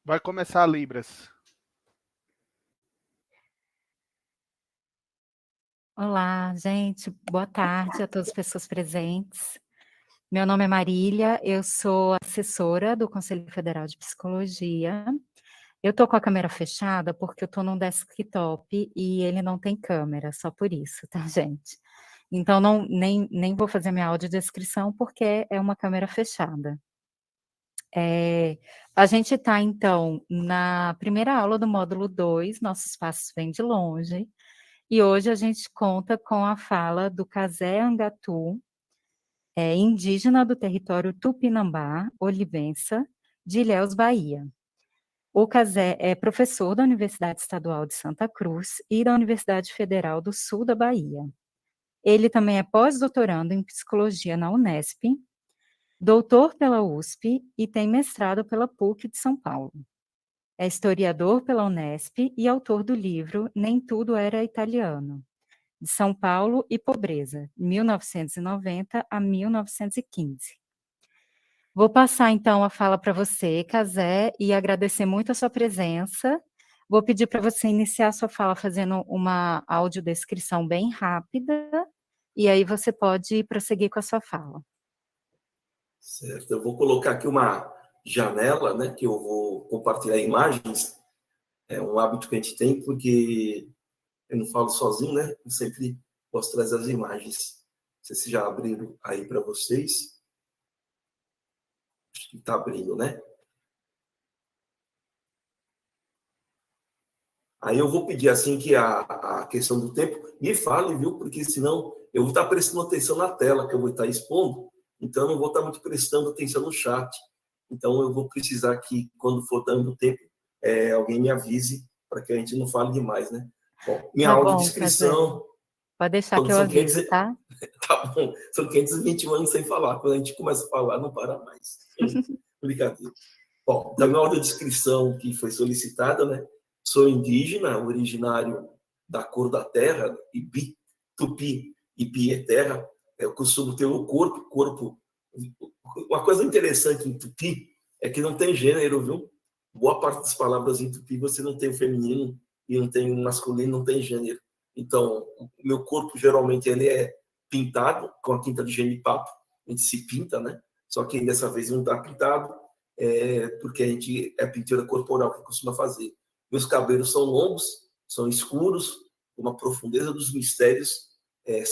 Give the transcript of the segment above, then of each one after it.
Vai começar Libras. Olá, gente. Boa tarde a todas as pessoas presentes. Meu nome é Marília, eu sou assessora do Conselho Federal de Psicologia. Eu tô com a câmera fechada porque eu tô num desktop e ele não tem câmera, só por isso, tá, gente? Então nem vou fazer minha audiodescrição porque é uma câmera fechada. A gente está, então, na primeira aula do módulo 2, Nossos Passos Vêm de Longe, e hoje a gente conta com a fala do Cazé Angatu, indígena do território Tupinambá, Olivença, de Ilhéus, Bahia. O Cazé é professor da Universidade Estadual de Santa Cruz e da Universidade Federal do Sul da Bahia. Ele também é pós-doutorando em psicologia na Unesp, doutor pela USP e tem mestrado pela PUC de São Paulo. É historiador pela Unesp e autor do livro Nem Tudo Era Italiano, de São Paulo e Pobreza, 1990 a 1915. Vou passar, então, a fala para você, Cazé, e agradecer muito a sua presença. Vou pedir para você iniciar a sua fala fazendo uma audiodescrição bem rápida, e aí você pode prosseguir com a sua fala. Certo, eu vou colocar aqui uma janela, né, que eu vou compartilhar imagens. É um hábito que a gente tem, porque eu não falo sozinho, né? Eu sempre posso trazer as imagens. Não sei se já abriram aí para vocês. Acho que está abrindo, né? Aí eu vou pedir, assim, que a questão do tempo me fale, viu? Porque senão eu vou estar prestando atenção na tela que eu vou estar expondo, então eu não vou estar muito prestando atenção no chat. Então eu vou precisar que, quando for dando tempo, alguém me avise para que a gente não fale demais, né? Bom, minha audiodescrição... Pode deixar que eu aviso, tá? Tá bom, são 521 anos sem falar. Quando a gente começa a falar, não para mais. Brincadeira. Bom, então, minha audiodescrição que foi solicitada, né? Sou indígena, originário da cor da terra, Ibi, Tupi, Ipi é terra. Eu costumo ter o corpo. Uma coisa interessante em Tupi é que não tem gênero, viu? Boa parte das palavras em Tupi você não tem o feminino e não tem o masculino, não tem gênero. Então, o meu corpo geralmente ele é pintado com a tinta de genipapo, a gente se pinta, né? Só que dessa vez não está pintado, porque a gente é pintura corporal que costuma fazer. Meus cabelos são longos, são escuros, uma profundeza dos mistérios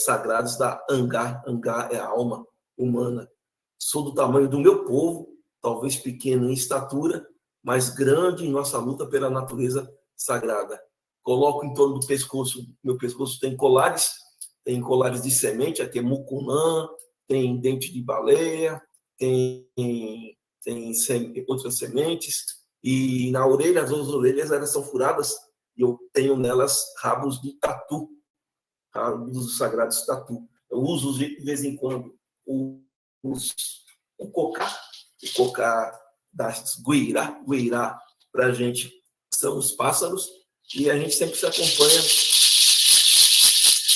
sagrados da Angá. Angá é a alma humana. Sou do tamanho do meu povo, talvez pequeno em estatura, mas grande em nossa luta pela natureza sagrada. Coloco em torno do pescoço, meu pescoço tem colares de semente, aqui é mucunã, tem dente de baleia, tem outras sementes, e na orelha, as duas orelhas elas são furadas, e eu tenho nelas rabos de tatu, rabos sagrados tatu. Eu uso de vez em quando o cocá das guirá, para a gente, são os pássaros, e a gente sempre se acompanha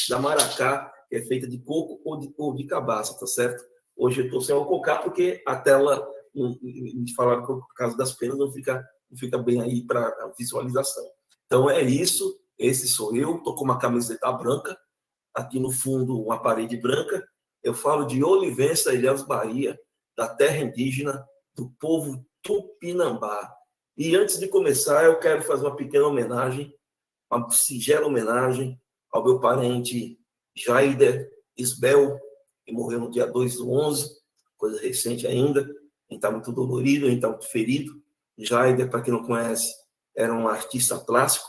da maracá, que é feita de coco ou de cabaça, tá certo? Hoje eu estou sem o cocá porque a tela, me falaram que por causa das penas não fica bem aí para visualização. Então é isso, esse sou eu, estou com uma camiseta branca, aqui no fundo uma parede branca. Eu falo de Olivença, Ilhéus, Bahia, da terra indígena, do povo Tupinambá. E antes de começar, eu quero fazer uma pequena homenagem, uma singela homenagem ao meu parente Jaider Isbel, que morreu no dia 2/11, coisa recente ainda. A gente está muito dolorido, a gente está muito ferido. Jaider, para quem não conhece, era um artista plástico.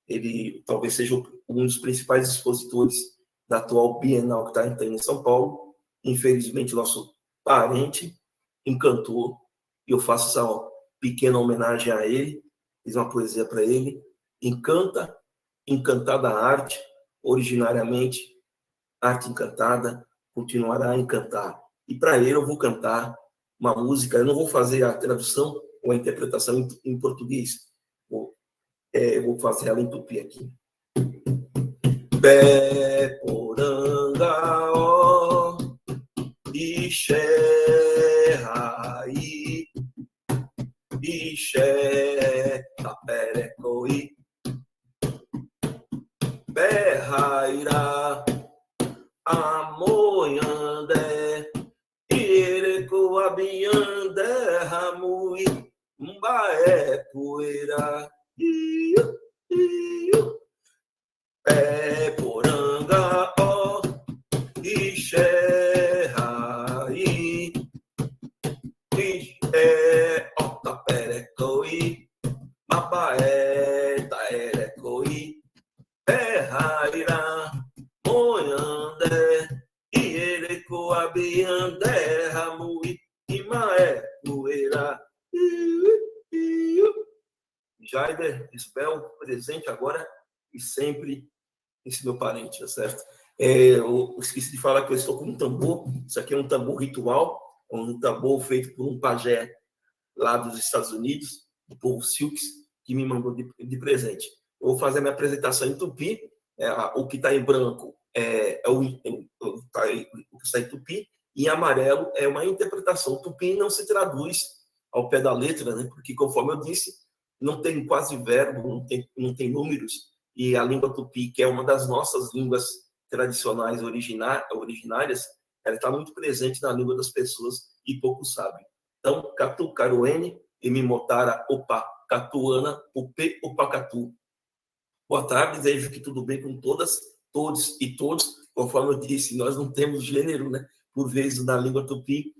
Ele talvez seja um dos principais expositores da atual Bienal que está em São Paulo. Infelizmente, nosso parente encantou, e eu faço essa pequena homenagem a ele, fiz uma poesia para ele. Encantada arte, originariamente, arte encantada, continuará a encantar. E para ele eu vou cantar uma música, eu não vou fazer a tradução ou a interpretação em português, eu vou fazer ela em tupi aqui. Bé poranga ó, ixé raí, Ixé, taperecoi, berraira, amoiandé, irecoabiandé, ramui, mbaé, poeira, iu, iu, pé, poranga, ó, ixé, raí, ixé, ó, taperecoi, mabaé, taerecoi, berraira, moiandé, irecoabiandé, ramui, imaé, poeira, Jaider, Isbel, presente agora e sempre esse meu parente, tá certo? Eu esqueci de falar que eu estou com um tambor. Isso aqui é um tambor ritual, um tambor feito por um pajé lá dos Estados Unidos, do povo Silks, que me mandou de presente. Eu vou fazer a minha apresentação em tupi. O que está em branco o que está em tupi, e em amarelo é uma interpretação. Tupi não se traduz ao pé da letra, né? Porque, conforme eu disse, não tem quase verbo, não tem números, e a língua tupi, que é uma das nossas línguas tradicionais originárias, ela está muito presente na língua das pessoas e poucos sabem. Então, Catu, Caruene, Emimotara, Opa, Catuana, Upe, Opacatu. Boa tarde, desejo que tudo bem com todas, todos e todos. Conforme eu disse, nós não temos gênero, né? Por vezes, na língua tupi,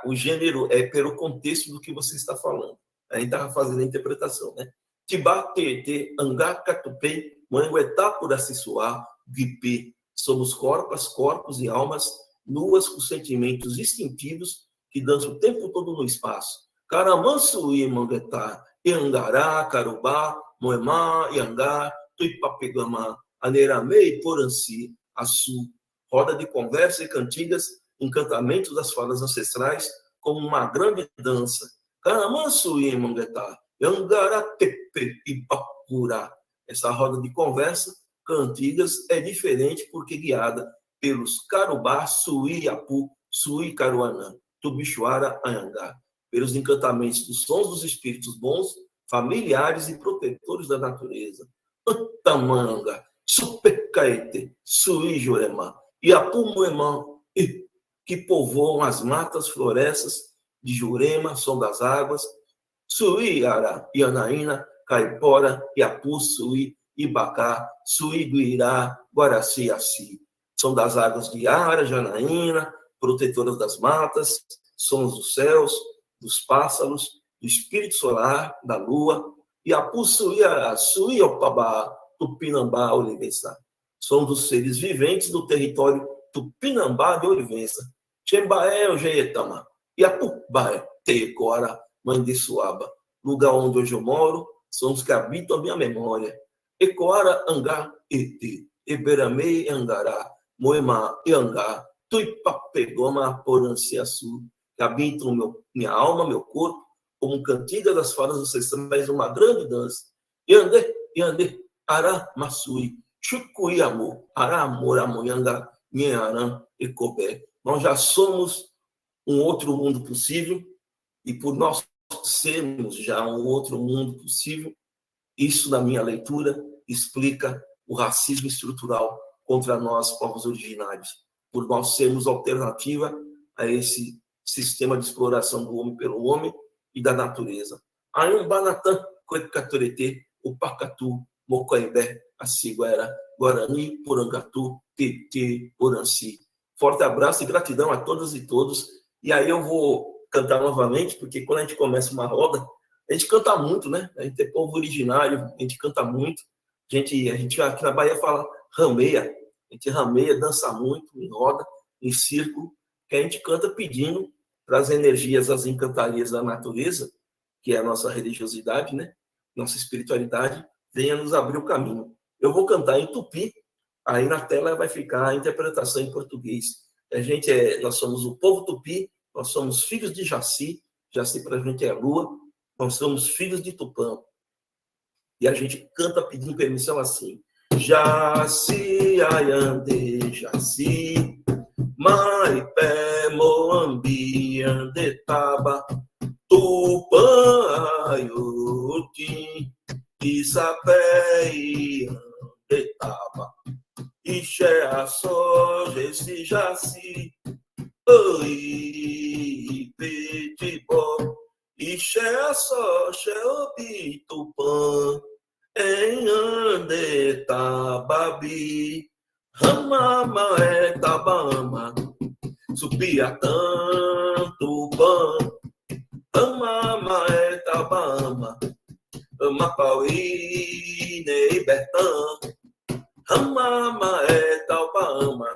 o gênero é pelo contexto do que você está falando. A gente estava fazendo a interpretação, né? Tibá, Tete, Angá, Catupei, Manguetá, Puracisuá, Guipê. Somos corpos e almas nuas com sentimentos instintivos que dançam o tempo todo no espaço. Caramanso e Manguetá, Iangará, Carubá, Moemá, Iangá, Tuipapegama, Aneramei, Poranci, Açu. Roda de conversa e cantigas, encantamentos das falas ancestrais, como uma grande dança. Caramanso e Manguetá, Iangará, Tepe e Bacurá. Essa roda de conversa, cantigas, é diferente porque guiada pelos Carubá, Suí, Apu, Suí, Caruanã, Tubixuara, Anhangá, pelos encantamentos dos sons dos espíritos bons, familiares e protetores da natureza. Antamanga, Supecaete, Suí, Juremá, Iapu, Moemã, que povoam as matas, florestas de Jurema, som das águas, Suí, Ara, Ianaína, Caipora, Iapu, Suí, Ibacá, Suí, Guirá, Guaraci, Assi. São das águas de Ara, Janaína, protetoras das matas, sons dos céus, dos pássaros, do espírito solar, da lua, Iapu, Suí, Suí, Opabá, Tupinambá, Olivença. São dos seres viventes do território Tupinambá de Olivença. Chembaé, Ojeetama, Iapu, Baé, Teicora, Mãe de Suaba. Lugar onde hoje eu moro, são os que habitam a minha memória. Ecoara, Angá, Ete, Eberamei, Angará, Moemá, Iangá, Tuipapegoma, Poranciaçu, que habitam minha alma, meu corpo, como cantiga das falas ancestrais, uma grande dança. Yandê, Yandê, Ará, Massui, Chucuí, Amor, Ará, Amor, Amoyanga, Nhearã, Ecobé. Nós já somos um outro mundo possível, e por nós sermos já um outro mundo possível, isso, na minha leitura, explica o racismo estrutural contra nós, povos originários, por nós sermos alternativa a esse sistema de exploração do homem pelo homem e da natureza. Ayumbanatã, Coecaturete, Upacatu, Mocoembé, Aciguera, Guarani, Porangatu, Tete, Poranci. Forte abraço e gratidão a todas e todos. E aí eu vou cantar novamente, porque quando a gente começa uma roda, a gente canta muito, né? A gente é povo originário, a gente canta muito. A gente aqui na Bahia fala rameia. A gente rameia, dança muito, em roda, em círculo, que a gente canta pedindo para as energias, as encantarias da natureza, que é a nossa religiosidade, né? Nossa espiritualidade, venha nos abrir o caminho. Eu vou cantar em tupi, aí na tela vai ficar a interpretação em português. Nós somos o povo tupi, nós somos filhos de Jaci, Jaci para a gente é lua, nós somos filhos de Tupã. E a gente canta pedindo permissão assim. Jaci, Ayande, Jaci, Maipé, Moambi, Andetaba, Tupã, Maioti, Isapé e Andetaba, Ixé a soja, esse jaci, oi, petibó, Ixé a soja, o bitupã, em Andetababi, Ramama Tabama, Subiatã, Tubã, Amama Tabama, Amapauí, Neibertã, Ramama Taubama,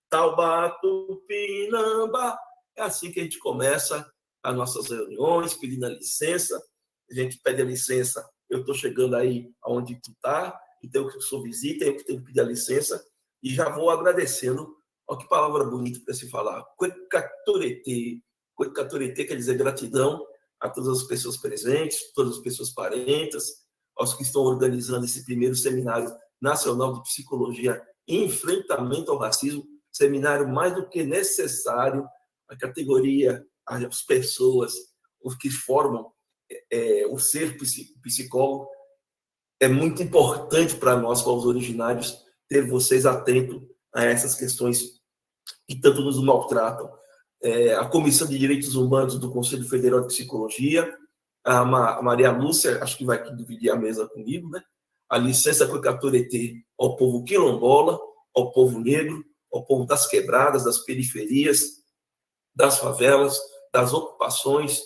Taubatu-Pinamba. É assim que a gente começa as nossas reuniões, pedindo a licença. A gente pede a licença, eu estou chegando aí aonde tu está, então eu sou visita, eu tenho que pedir a licença, e já vou agradecendo. Olha que palavra bonita para se falar. Cuecaturete. Cuecaturete quer dizer gratidão a todas as pessoas presentes, todas as pessoas parentes, aos que estão organizando esse primeiro seminário nacional de psicologia e enfrentamento ao racismo, seminário mais do que necessário. A categoria, as pessoas, os que formam o ser psicólogo, é muito importante para nós, para os originários, ter vocês atentos a essas questões que tanto nos maltratam. A Comissão de Direitos Humanos do Conselho Federal de Psicologia, a Maria Lúcia, acho que vai dividir a mesa comigo, né? A licença Cuecaturete ao povo quilombola, ao povo negro, ao povo das quebradas, das periferias, das favelas, das ocupações.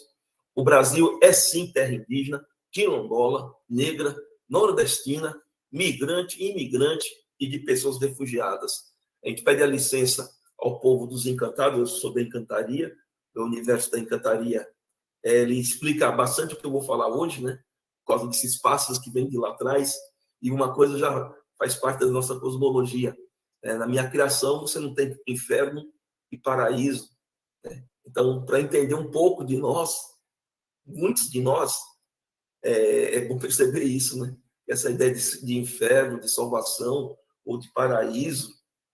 O Brasil é sim terra indígena, quilombola, negra, nordestina, migrante, imigrante e de pessoas refugiadas. A gente pede a licença ao povo dos encantados. Eu sou da Encantaria, do universo da Encantaria. Ele explica bastante o que eu vou falar hoje, né? Por causa desses passos que vêm de lá atrás. E uma coisa já faz parte da nossa cosmologia. Na minha criação, você não tem inferno e paraíso. Então, para entender um pouco de nós, muitos de nós, é bom perceber isso, né? Essa ideia de inferno, de salvação, ou de paraíso,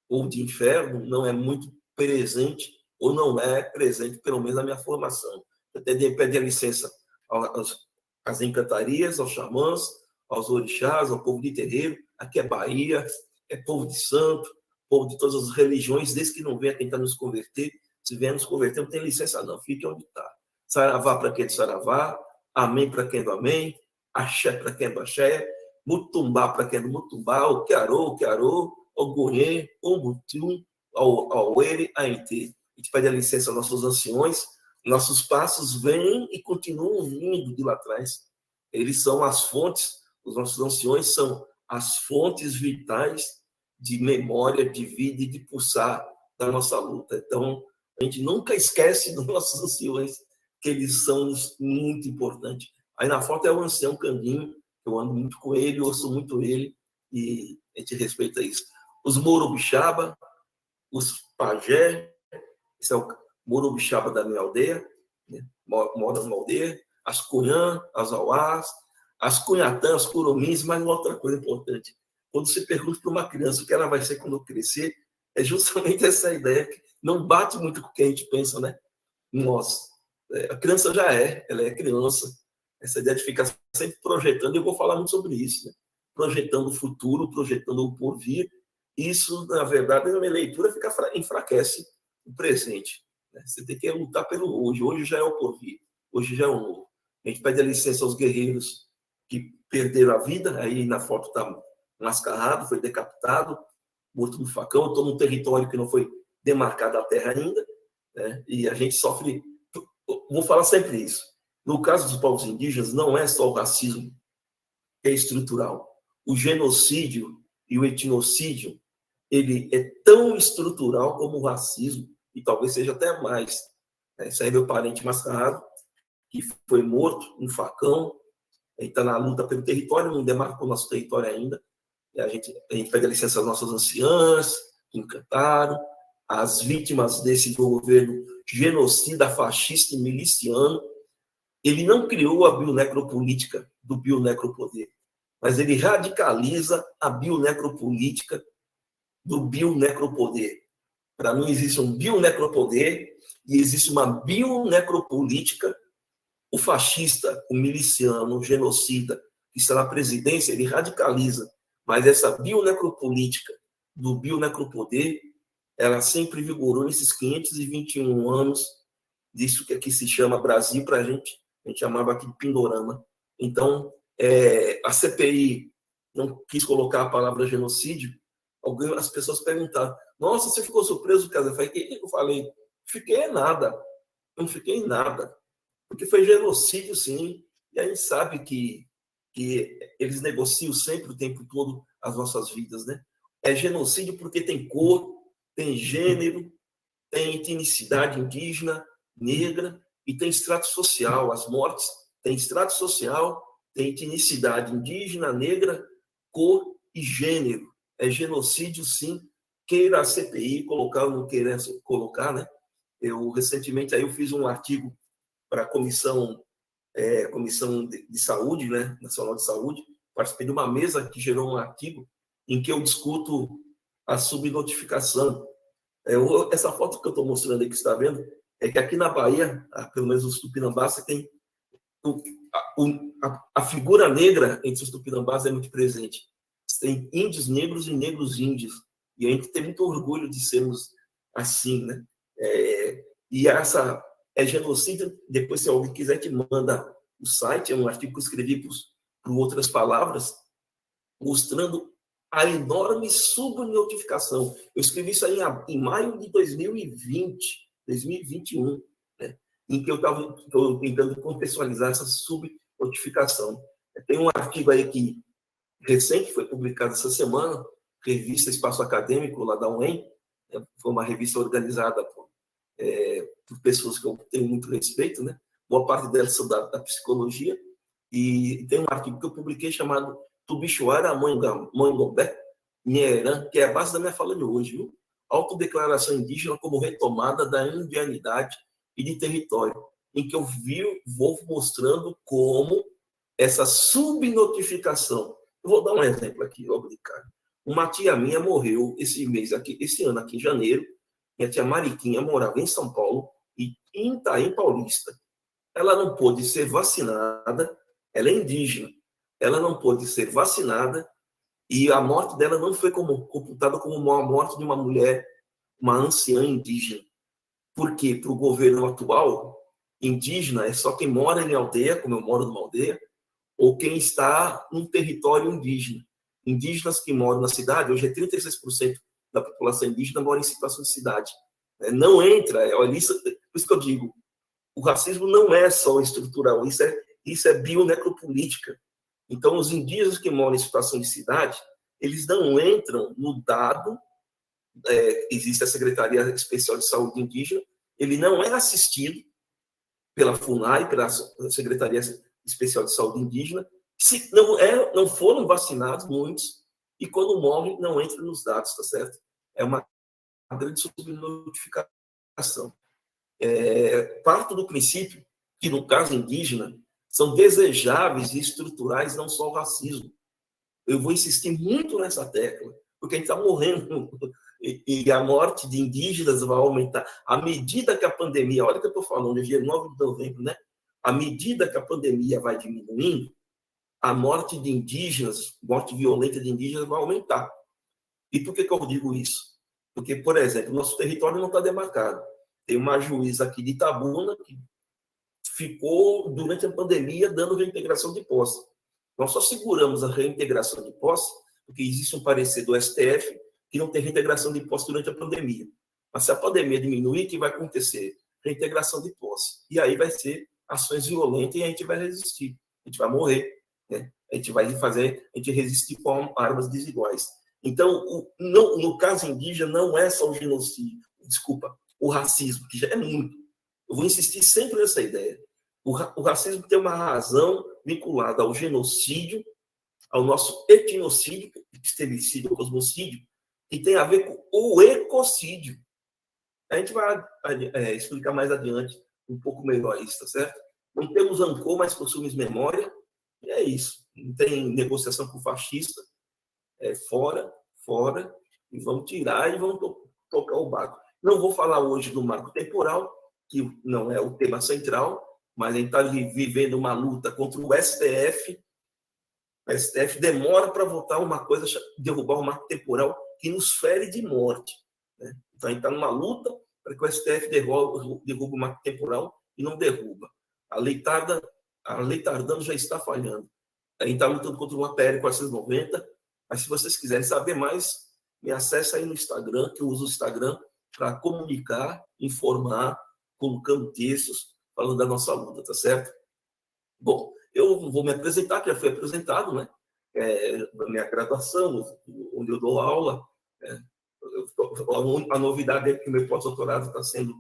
ou de inferno, não é muito presente, ou não é presente, pelo menos na minha formação. Eu tenho que pedir licença às encantarias, aos xamãs, aos orixás, ao povo de terreiro. Aqui é Bahia, é povo de santo, povo de todas as religiões, desde que não venha tentar nos converter. Se vier nos converter, não tem licença não, fique onde está. Saravá para quem é de Saravá, amém para quem é do amém, axé para quem é do axé, mutumbá para quem é do mutumbá, o quearô, o goiê, o mutum, o ere, a ente. A gente pede a licença aos nossos anciões. Nossos passos vêm e continuam vindo de lá atrás. Eles são as fontes, os nossos anciões são as fontes vitais de memória, de vida e de pulsar da nossa luta. Então, a gente nunca esquece dos nossos anciões, que eles são muito importantes. Aí na foto é o ancião Candinho, eu ando muito com ele, ouço muito ele, e a gente respeita isso. Os Morubixaba, os Pajé, esse é o Morubixaba da minha aldeia, né? Mora numa aldeia, as Cunhã, as Auás, as Cunhatã, as Curumins, mas uma outra coisa importante. Quando você pergunta para uma criança o que ela vai ser quando crescer, é justamente essa ideia que não bate muito com o que a gente pensa, né? Nós. A criança já ela é criança. Essa ideia de ficar sempre projetando, eu vou falar muito sobre isso, né? Projetando o futuro, projetando o porvir. Isso, na verdade, na minha leitura, enfraquece o presente. Né? Você tem que lutar pelo hoje. Hoje já é o porvir. Hoje já é o novo. A gente pede a licença aos guerreiros que perderam a vida. Aí na foto está mascarrado, foi decapitado, morto no facão. Eu estou num território que não foi demarcado a terra ainda, né? E a gente sofre. Vou falar sempre isso. No caso dos povos indígenas, não é só o racismo que é estrutural. O genocídio e o etnocídio, ele é tão estrutural como o racismo, e talvez seja até mais. Esse aí é meu parente mascarado, que foi morto no facão, ele está na luta pelo território, não demarcou o nosso território ainda. A gente pede a licença às nossas anciãs, que encantaram, as vítimas desse governo genocida, fascista e miliciano. Ele não criou a bionecropolítica do bionecropoder, mas ele radicaliza a bionecropolítica do bionecropoder. Para mim, existe um bionecropoder e existe uma bionecropolítica O fascista, o miliciano, o genocida que está na presidência, ele radicaliza, mas essa bionecropolítica do bionecropoder, ela sempre vigorou nesses 521 anos disso que aqui se chama Brasil, para a gente chamava aqui de Pindorama. Então, a CPI não quis colocar a palavra genocídio, as pessoas perguntaram, nossa, você ficou surpreso, Casé? Eu falei, fiquei nada, não fiquei nada, porque foi genocídio, sim, e a gente sabe que eles negociam sempre o tempo todo as nossas vidas, né? É genocídio porque tem cor, tem gênero, tem etnicidade indígena, negra, e tem extrato social. As mortes têm extrato social, tem etnicidade indígena, negra, cor e gênero. É genocídio, sim. Queira a CPI colocar ou não queira colocar, né? Recentemente, aí eu fiz um artigo para a Comissão de Saúde, né? Nacional de Saúde, participei de uma mesa que gerou um artigo em que eu discuto a subnotificação. Essa foto que eu estou mostrando aí, que você está vendo, é que aqui na Bahia, pelo menos os tupinambás, você tem a figura negra entre os tupinambás é muito presente. Você tem índios negros e negros índios. E a gente tem muito orgulho de sermos assim, né? E essa é genocídio. Depois, se alguém quiser, te manda o site, é um artigo que eu escrevi por outras palavras, mostrando a enorme subnotificação. Eu escrevi isso aí em maio de 2021, né? Em que eu estava tentando contextualizar essa subnotificação. Tem um artigo aí que recente foi publicado essa semana, revista Espaço Acadêmico, lá da UEM, foi uma revista organizada por pessoas que eu tenho muito respeito, né? Boa parte delas são da psicologia, e tem um artigo que eu publiquei chamado Tubixuara Mangobé Nheran, que é a base da minha fala de hoje, viu? Autodeclaração indígena como retomada da indianidade e de território, em que eu vou mostrando como essa subnotificação. Eu vou dar um exemplo aqui, obrigado. Uma tia minha morreu esse ano aqui em janeiro. Minha tia Mariquinha morava em São Paulo e em Itaim Paulista. Ela não pôde ser vacinada, ela é indígena, ela não pôde ser vacinada e a morte dela não foi computada como uma morte de uma mulher, uma anciã indígena. Por quê? Para o governo atual, indígena é só quem mora em aldeia, como eu moro numa aldeia, ou quem está num território indígena. Indígenas que moram na cidade, hoje 36% da população indígena mora em situação de cidade. Não entra, por isso que eu digo, o racismo não é só estrutural, isso é bionecropolítica. Então, os indígenas que moram em situação de cidade, eles não entram no dado, existe a Secretaria Especial de Saúde Indígena, ele não é assistido pela FUNAI, pela Secretaria Especial de Saúde Indígena, se não foram vacinados muitos, e quando morrem, não entram nos dados, tá certo? É uma grande subnotificação. Parto do princípio que, no caso indígena, são desejáveis e estruturais não só o racismo. Eu vou insistir muito nessa tecla, porque a gente está morrendo e a morte de indígenas vai aumentar. À medida que a pandemia, olha o que eu estou falando, dia 9 de novembro, né? À medida que a pandemia vai diminuindo, a morte de indígenas, morte violenta de indígenas vai aumentar. E por que eu digo isso? Porque, por exemplo, nosso território não está demarcado. Tem uma juíza aqui de Itabuna que ficou, durante a pandemia, dando reintegração de posse. Nós só seguramos a reintegração de posse porque existe um parecer do STF que não tem reintegração de posse durante a pandemia. Mas se a pandemia diminuir, o que vai acontecer? Reintegração de posse. E aí vai ser ações violentas e a gente vai resistir. A gente vai morrer. Né? A gente vai resistir com armas desiguais. Então, no caso indígena, não é só o genocídio, o racismo, que já é muito. Eu vou insistir sempre nessa ideia. O racismo tem uma razão vinculada ao genocídio, ao nosso etnocídio, epistemicídio, cosmocídio, que tem a ver com o ecocídio. A gente vai explicar mais adiante um pouco melhor isso, tá certo? Não temos rancor, mas possuímos memória, e é isso. Não tem negociação com o fascista, fora, e vamos tirar e vamos tocar o barco. Não vou falar hoje do marco temporal, que não é o tema central, mas a gente está vivendo uma luta contra o STF. O STF demora para votar uma coisa, derrubar um marco temporal que nos fere de morte, né? Então, a gente está numa luta para que o STF derruba o marco temporal e não derruba. A lei tardando já está falhando. A gente está lutando contra uma PL 490, mas se vocês quiserem saber mais, me acesse aí no Instagram, que eu uso o Instagram para comunicar, informar, colocando textos, falando da nossa luta, tá certo? Bom, eu vou me apresentar, que já fui apresentado, né? Da minha graduação, onde eu dou aula. A novidade é que o meu pós-doutorado está sendo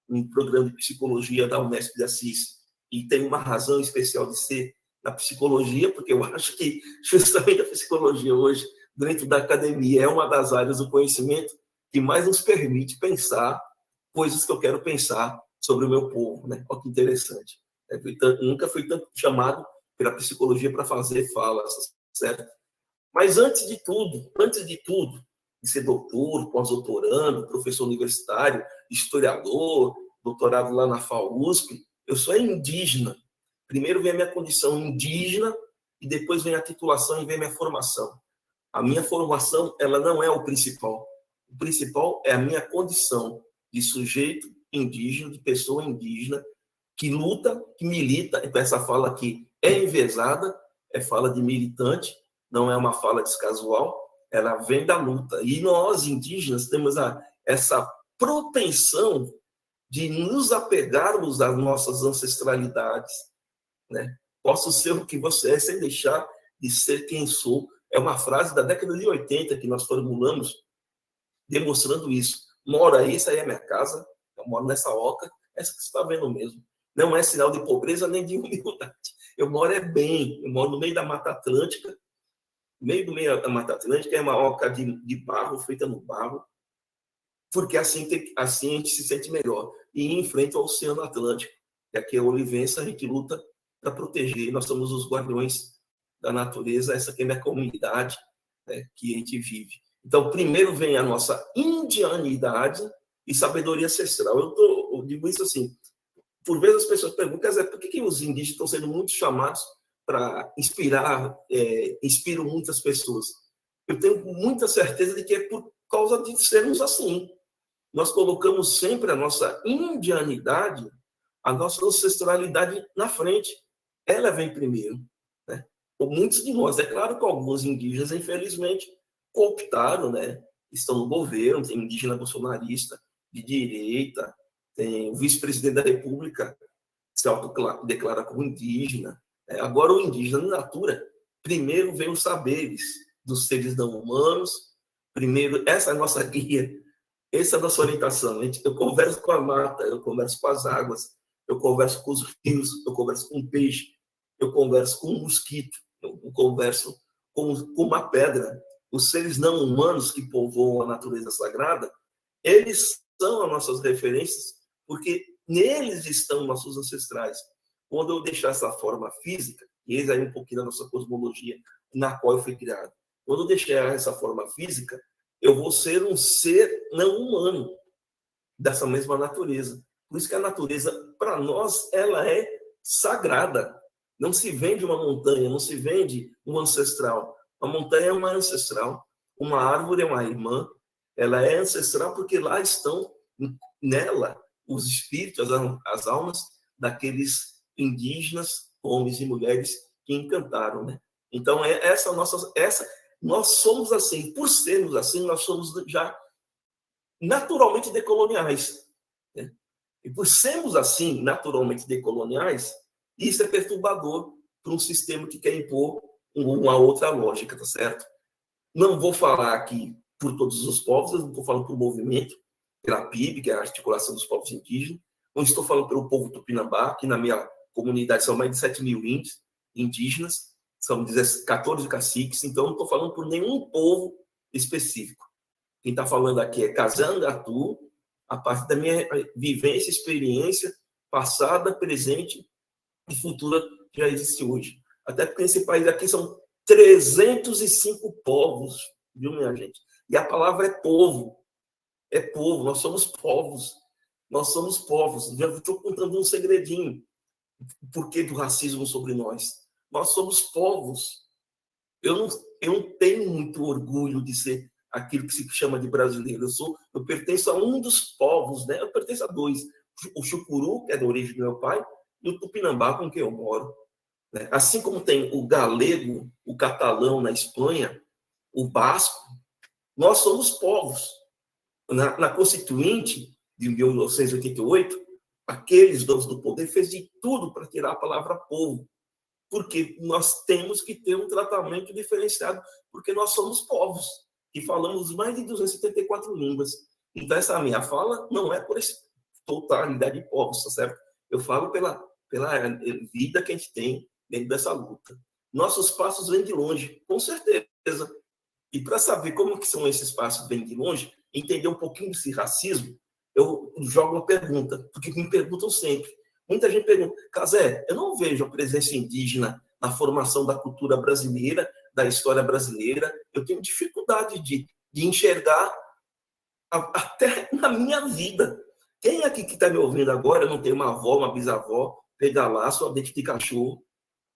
um programa de psicologia da Unesp de Assis, e tem uma razão especial de ser na psicologia, porque eu acho que justamente a psicologia hoje, dentro da academia, é uma das áreas do conhecimento que mais nos permite pensar coisas que eu quero pensar sobre o meu povo, né? Olha que interessante. Nunca fui tanto chamado pela psicologia para fazer falas, certo? Mas antes de tudo, de ser doutor, pós-doutorando, professor universitário, historiador, doutorado lá na FAUSP, eu sou indígena. Primeiro vem a minha condição indígena e depois vem a titulação e vem a minha formação. A minha formação, ela não é o principal. O principal é a minha condição de sujeito indígena, de pessoa indígena, que luta, que milita. Então, essa fala aqui é enviesada, é fala de militante, não é uma fala descasual, ela vem da luta. E nós, indígenas, temos essa propensão de nos apegarmos às nossas ancestralidades, né? Posso ser o que você é sem deixar de ser quem sou. É uma frase da década de 80 que nós formulamos, demonstrando isso. Moro aí, essa aí é a minha casa, eu moro nessa oca, essa que você está vendo mesmo. Não é sinal de pobreza nem de humildade. Eu moro bem, eu moro no meio da Mata Atlântica, no meio da Mata Atlântica, é uma oca de barro, feita no barro, porque assim a gente se sente melhor. E enfrenta o Oceano Atlântico, e aqui é a Olivença, a gente luta para proteger, nós somos os guardiões da natureza, essa aqui é a minha comunidade, né, que a gente vive. Então, primeiro vem a nossa indianidade e sabedoria ancestral. Eu digo isso assim, por vezes as pessoas perguntam, quer dizer, por que os indígenas estão sendo muito chamados para inspiram muitas pessoas? Eu tenho muita certeza de que é por causa de sermos assim. Nós colocamos sempre a nossa indianidade, a nossa ancestralidade na frente. Ela vem primeiro, né? Muitos de nós, é claro que alguns indígenas, infelizmente, cooptaram, né? Estão no governo, tem indígena bolsonarista de direita, tem o vice-presidente da República se autodeclara como indígena. Agora, o indígena in natura, primeiro vem os saberes dos seres não humanos, primeiro, essa é a nossa guia, essa é a nossa orientação. Eu converso com a mata, eu converso com as águas, eu converso com os rios, eu converso com o peixe, eu converso com o mosquito, eu converso com uma pedra. Os seres não humanos que povoam a natureza sagrada, eles são as nossas referências, porque neles estão nossos ancestrais. Quando eu deixar essa forma física, e eis aí um pouquinho da nossa cosmologia na qual eu fui criado, quando eu deixar essa forma física, eu vou ser um ser não humano dessa mesma natureza. Por isso que a natureza, para nós, ela é sagrada. Não se vende uma montanha, não se vende um ancestral. A montanha é uma ancestral, uma árvore é uma irmã, ela é ancestral porque lá estão, nela, os espíritos, as almas daqueles indígenas, homens e mulheres que encantaram, né? Então, nós somos assim, por sermos assim, nós somos já naturalmente decoloniais, né? E por sermos assim, naturalmente decoloniais, isso é perturbador para um sistema que quer impor uma outra lógica, tá certo? Não vou falar aqui por todos os povos, eu não estou falando por movimento, pela PIB, que é a Articulação dos Povos Indígenas, não estou falando pelo povo tupinambá, que na minha comunidade são mais de 7 mil índios indígenas, são 14 caciques, então não estou falando por nenhum povo específico. Quem está falando aqui é Kazangatu, a partir da minha vivência, experiência passada, presente e futura que já existe hoje. Até porque esse país aqui são 305 povos, viu, minha gente? E a palavra é povo. É povo, nós somos povos. Nós somos povos. Já estou contando um segredinho. o porquê do racismo sobre nós. Nós somos povos. Eu não tenho muito orgulho de ser aquilo que se chama de brasileiro. Eu pertenço a um dos povos, né? Eu pertenço a dois. O Chucuru, que é da origem do meu pai, e o Tupinambá, com quem eu moro. Né? Assim como tem o galego, o catalão na Espanha, o basco, nós somos povos. Na Constituinte de 1988, aqueles donos do poder fez de tudo para tirar a palavra povo, porque nós temos que ter um tratamento diferenciado, porque nós somos povos, e falamos mais de 274 línguas. Então, essa minha fala não é por essa totalidade de povos, tá certo? Eu falo pela vida que a gente tem dentro dessa luta. Nossos passos vêm de longe, com certeza. E para saber como que são esses passos vêm de longe, entender um pouquinho desse racismo, eu jogo uma pergunta, porque me perguntam sempre. Muita gente pergunta, Cazé, eu não vejo a presença indígena na formação da cultura brasileira, da história brasileira. Eu tenho dificuldade de enxergar até na minha vida. Quem aqui que está me ouvindo agora não tem uma avó, uma bisavó, pegar lá sua dente de cachorro,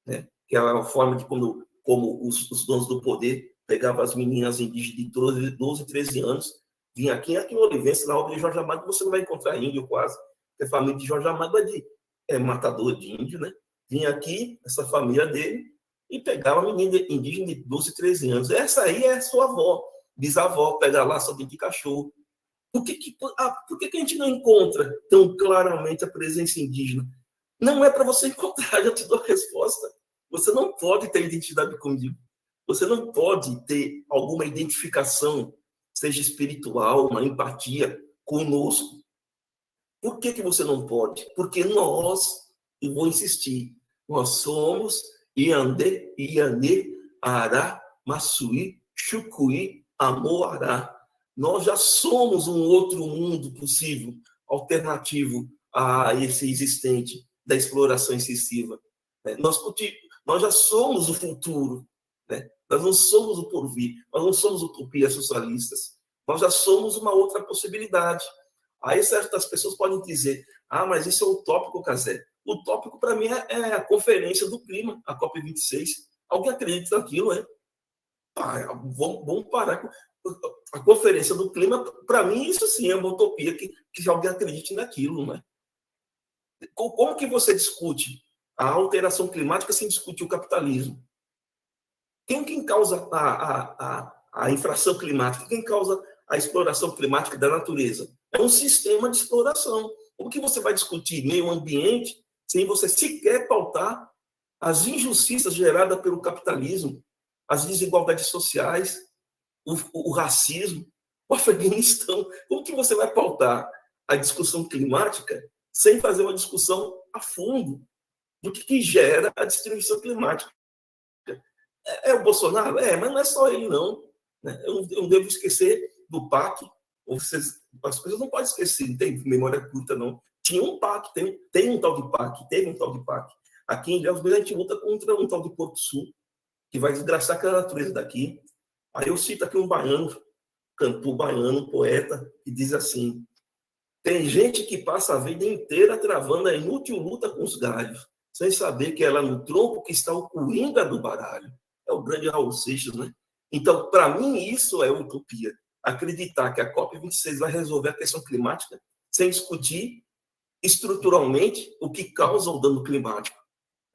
né? Que é a forma de como os donos do poder pegavam as meninas indígenas de 12, 13 anos, vinha aqui em Olivença, na obra de Jorge Amado, você não vai encontrar índio quase, porque a família de Jorge Amado é matador de índio, né? Vinha aqui, essa família dele, e pegava uma menina indígena de 12, 13 anos. Essa aí é sua avó, bisavó, pega lá sua dente de cachorro. Por que a gente não encontra tão claramente a presença indígena? Não é para você encontrar, já te dou a resposta. Você não pode ter identidade comigo. Você não pode ter alguma identificação, seja espiritual, uma empatia conosco. Por que você não pode? Porque nós, e vou insistir, nós somos Iandê, Ianê, Ará, Massuí, Chucuí, Amoará. Nós já somos um outro mundo possível, alternativo a esse existente da exploração excessiva. Nós já somos o futuro. Né? Nós não somos o porvir, nós não somos utopias socialistas. Nós já somos uma outra possibilidade. Aí certas pessoas podem dizer, mas isso é utópico, Cazé. Utópico, para mim, é a Conferência do Clima, a COP26. Alguém acredita naquilo, né? Vamos parar com a Conferência do Clima. Para mim, isso sim é uma utopia que alguém acredite naquilo, né? Como que você discute a alteração climática sem discutir o capitalismo? Quem causa a infração climática? Quem causa a exploração climática da natureza? É um sistema de exploração. Como que você vai discutir meio ambiente sem você sequer pautar as injustiças geradas pelo capitalismo, as desigualdades sociais, o racismo, o Afeganistão? Como que você vai pautar a discussão climática sem fazer uma discussão a fundo do que gera a destruição climática? É o Bolsonaro? Mas não é só ele, não. Eu não devo esquecer do PAC. As coisas não podem esquecer, não tem memória curta, não. Tinha um PAC, tem um tal de PAC, teve um tal de PAC. Aqui em Ilhéus, a gente luta contra um tal de Porto Sul, que vai desgraçar aquela natureza daqui. Aí eu cito aqui um baiano, cantor baiano, poeta, que diz assim: tem gente que passa a vida inteira travando a inútil luta com os galhos, sem saber que é lá no tronco que está o coringa do baralho. É o grande Raul Seixas, né? Então, para mim, isso é utopia. Acreditar que a COP26 vai resolver a questão climática sem discutir estruturalmente o que causa o dano climático.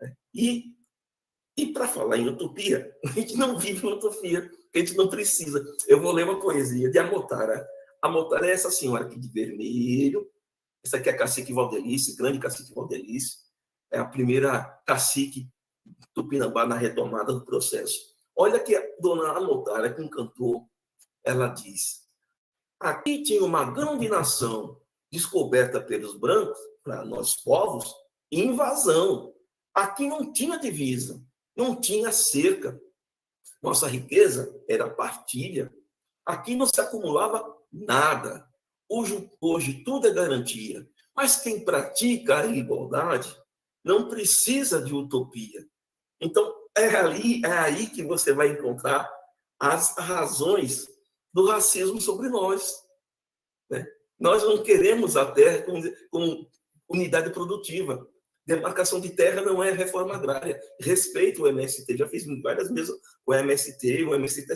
Né? E para falar em utopia, a gente não vive em utopia, a gente não precisa. Eu vou ler uma poesia de Amotara. Amotara é essa senhora aqui de vermelho. Essa aqui é a cacique Valdelice, grande cacique Valdelice. É a primeira cacique Tupinambá na retomada do processo. Olha que a dona Amotara, que encantou, ela diz: aqui tinha uma grande nação descoberta pelos brancos, para nós povos, invasão. Aqui não tinha divisa, não tinha cerca. Nossa riqueza era partilha. Aqui não se acumulava nada. Hoje tudo é garantia. Mas quem pratica a igualdade não precisa de utopia. Então, é aí que você vai encontrar as razões do racismo sobre nós. Né? Nós não queremos a terra como unidade produtiva. Demarcação de terra não é reforma agrária. Respeito o MST, já fiz várias vezes com o MST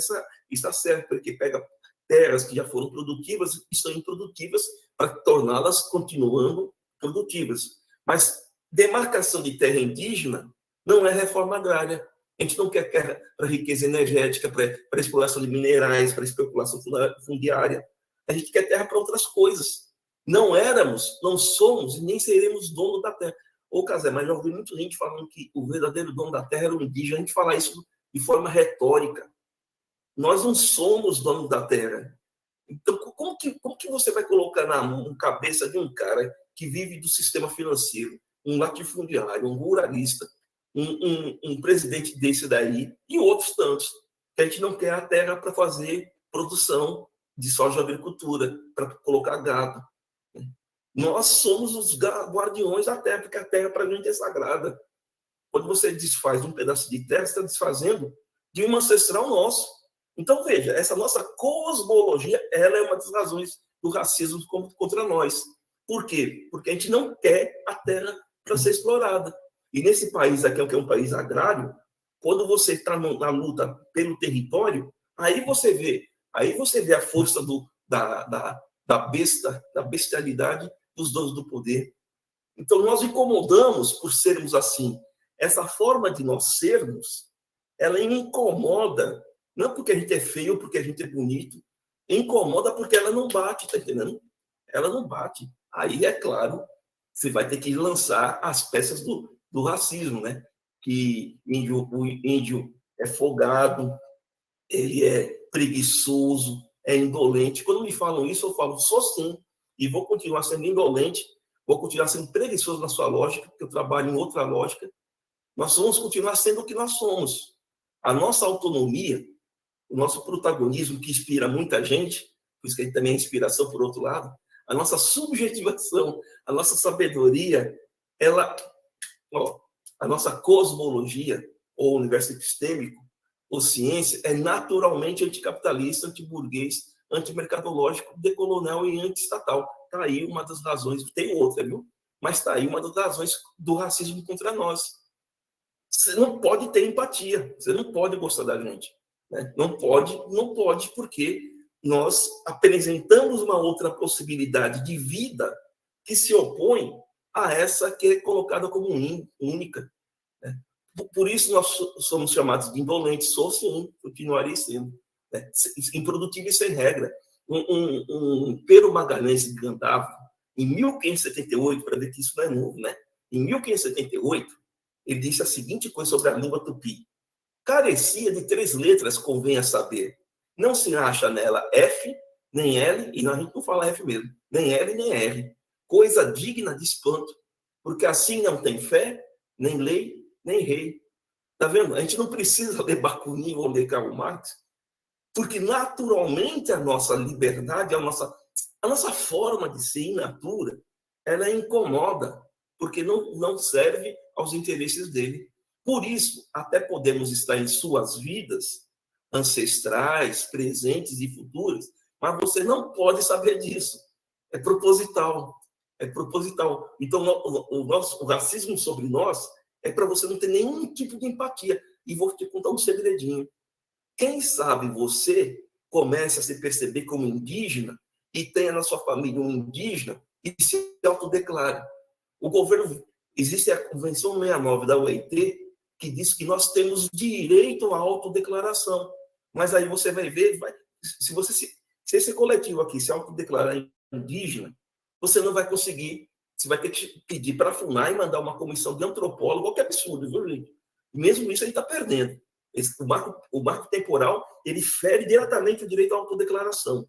está certo, porque pega terras que já foram produtivas e estão improdutivas para torná-las continuando produtivas. Mas demarcação de terra indígena não é reforma agrária. A gente não quer terra para riqueza energética, para exploração de minerais, para especulação fundiária. A gente quer terra para outras coisas. Não éramos, não somos e nem seremos dono da terra. Ô, Casé, mas já ouvi muita gente falando que o verdadeiro dono da terra era o indígena. A gente fala isso de forma retórica. Nós não somos dono da terra. Então, como que você vai colocar na cabeça de um cara que vive do sistema financeiro, um latifundiário, um ruralista, um presidente desse daí e outros tantos, que a gente não quer a terra para fazer produção de soja e agricultura, para colocar gado? Nós somos os guardiões da terra, porque a terra para a gente é sagrada. Quando você desfaz um pedaço de terra, você está desfazendo de um ancestral nosso. Então, veja, essa nossa cosmologia, ela é uma das razões do racismo contra nós. Por quê? Porque a gente não quer a terra para ser explorada. E nesse país aqui, que é um país agrário, quando você está na luta pelo território, aí você vê a força da bestialidade dos donos do poder. Então, nós incomodamos por sermos assim. Essa forma de nós sermos, ela incomoda, não porque a gente é feio ou porque a gente é bonito, incomoda porque ela não bate, tá entendendo? Ela não bate. Aí, é claro, você vai ter que lançar as peças do racismo, né? Que o índio é folgado, ele é preguiçoso, é indolente. Quando me falam isso, eu falo, sou sim, e vou continuar sendo indolente, vou continuar sendo preguiçoso na sua lógica, porque eu trabalho em outra lógica. Nós vamos continuar sendo o que nós somos. A nossa autonomia, o nosso protagonismo, que inspira muita gente, por isso que a gente também é inspiração por outro lado, a nossa subjetivação, a nossa sabedoria, a nossa cosmologia, ou universo epistêmico, ou ciência, é naturalmente anticapitalista, antiburguês, antimercadológico, decolonial e antiestatal. Está aí uma das razões, tem outra, viu? Mas está aí uma das razões do racismo contra nós. Você não pode ter empatia, você não pode gostar da gente. Né? Não pode, porque nós apresentamos uma outra possibilidade de vida que se opõe a essa que é colocada como única. Né? Por isso nós somos chamados de indolentes, sou sim, continuarei sendo. Né? Improdutivo e sem regra. Um Pero Magalhães de Gandavo, em 1578, para ver que isso não é novo, né? Em 1578, ele disse a seguinte coisa sobre a língua tupi: carecia de 3 letras, convém a saber. Não se acha nela F, nem L, e a gente não fala F mesmo, nem L, nem R. Coisa digna de espanto, porque assim não tem fé, nem lei, nem rei. Tá vendo? A gente não precisa ler Bakunin ou ler Karl Marx, porque naturalmente a nossa liberdade, a nossa forma de ser in natura, ela incomoda, porque não serve aos interesses dele. Por isso, até podemos estar em suas vidas ancestrais, presentes e futuras, mas você não pode saber disso. É proposital. É proposital. Então, o racismo sobre nós é para você não ter nenhum tipo de empatia. E vou te contar um segredinho. Quem sabe você comece a se perceber como indígena e tenha na sua família um indígena e se autodeclare. O governo, existe a Convenção 69 da OIT, que diz que nós temos direito à autodeclaração. Mas aí você vai ver, se esse coletivo aqui se autodeclarar indígena, você não vai conseguir, você vai ter que pedir para a FUNAI e mandar uma comissão de antropólogo, que absurdo, viu, gente? Mesmo isso a gente está perdendo. O marco temporal, ele fere diretamente o direito à autodeclaração.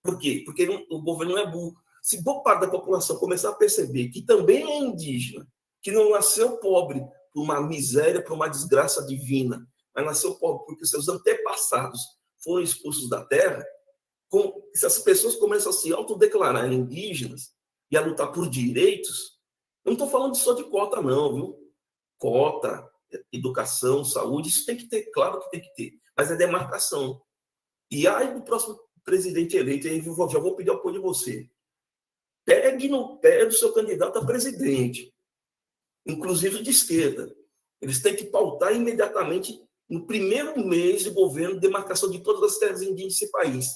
Por quê? Porque o governo não é burro. Se boa parte da população começar a perceber que também é indígena, que não nasceu pobre por uma miséria, por uma desgraça divina, mas nasceu pobre porque seus antepassados foram expulsos da terra, se as pessoas começam a se autodeclarar indígenas e a lutar por direitos, eu não estou falando só de cota, não, viu? Cota, educação, saúde, isso tem que ter, claro que tem que ter, mas é demarcação. E aí, do próximo presidente eleito, aí já vou pedir apoio de você. Pegue no pé do seu candidato a presidente. inclusive de esquerda. Eles têm que pautar imediatamente, no primeiro mês de governo, demarcação de todas as terras indígenas desse país.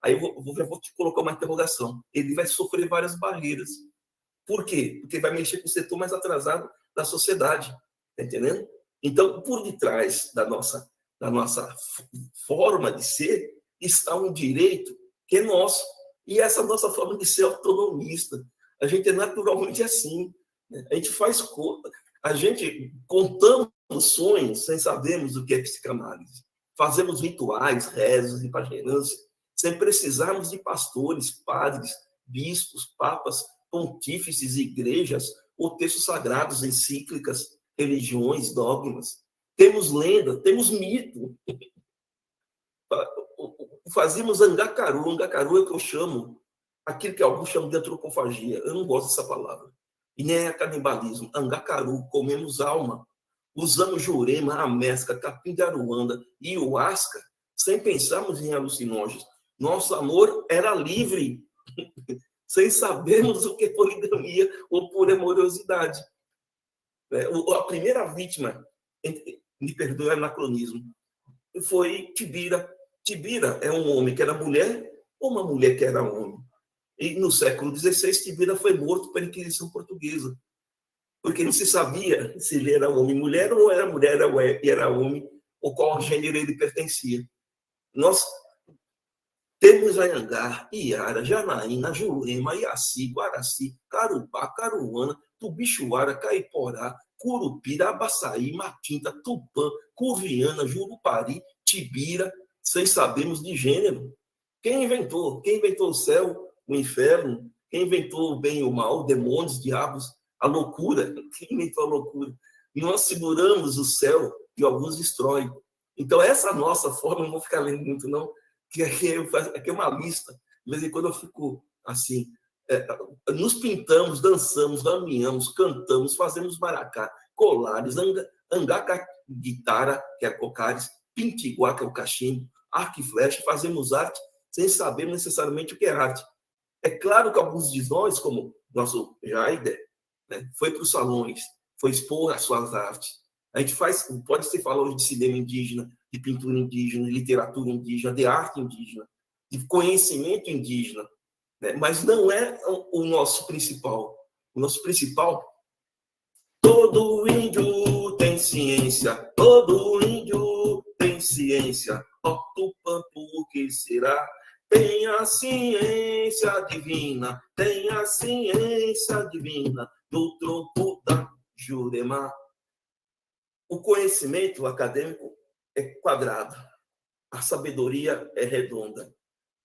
Aí eu vou te colocar uma interrogação. Ele vai sofrer várias barreiras. Por quê? Porque vai mexer com o setor mais atrasado da sociedade. Está entendendo? Então, por detrás da nossa forma de ser, está um direito que é nosso. E essa nossa forma de ser autonomista. A gente é naturalmente assim. A gente faz conta. A gente contamos sonhos sem sabermos o que é psicanálise. Fazemos rituais, rezos e pagerança, sem precisarmos de pastores, padres, bispos, papas, pontífices, igrejas ou textos sagrados, encíclicas, religiões, dogmas. Temos lenda, temos mito. Fazíamos angacaru. Angacaru é o que eu chamo, aquilo que alguns chamam de antropofagia. Eu não gosto dessa palavra. E nem é canibalismo. Angacaru, comemos alma. Usamos jurema, amesca, capim de aruanda e ayahuasca, sem pensarmos em alucinógenos. Nosso amor era livre, sem sabermos o que é poligamia ou poliamorosidade. A primeira vítima, me perdoe o anacronismo, foi Tibira. Tibira é um homem que era mulher ou uma mulher que era homem. E no século XVI, Tibira foi morto pela Inquisição Portuguesa, porque não se sabia se ele era homem, mulher, ou era mulher, era homem, ou qual gênero ele pertencia. Nós temos Anhangá, Iara, Janaína, Jurema, Iaci, Guaraci, Carupá, Caruana, Tubixuara, Caiporá, Curupira, Abaçaí, Matinta, Tupã, Curviana, Jurupari, Tibira, sem sabermos de gênero. Quem inventou? Quem inventou o céu, o inferno? Quem inventou o bem e o mal, demônios, diabos, a loucura? Quem inventou a loucura? E nós seguramos o céu e alguns destroem. Então, essa nossa forma, não vou ficar lendo muito, não, que aqui é uma lista. De vez em quando eu fico assim, nos pintamos, dançamos, rameamos, cantamos, fazemos maracá, colares, angaca, guitarra, que é cocares, pintiguá, que é o cachimbo, arco e flecha, fazemos arte sem saber necessariamente o que é arte. É claro que alguns de nós, como nosso Jaider, né, foi para os salões, foi expor as suas artes. A gente pode-se falar hoje de cinema indígena, de pintura indígena, de literatura indígena, de arte indígena, de conhecimento indígena, né? Mas não é o nosso principal. O nosso principal, todo índio tem ciência, todo índio tem ciência, ó Tupã, por que será? Tem a ciência divina, tem a ciência divina do tronco da Jurema. O conhecimento acadêmico é quadrado, a sabedoria é redonda.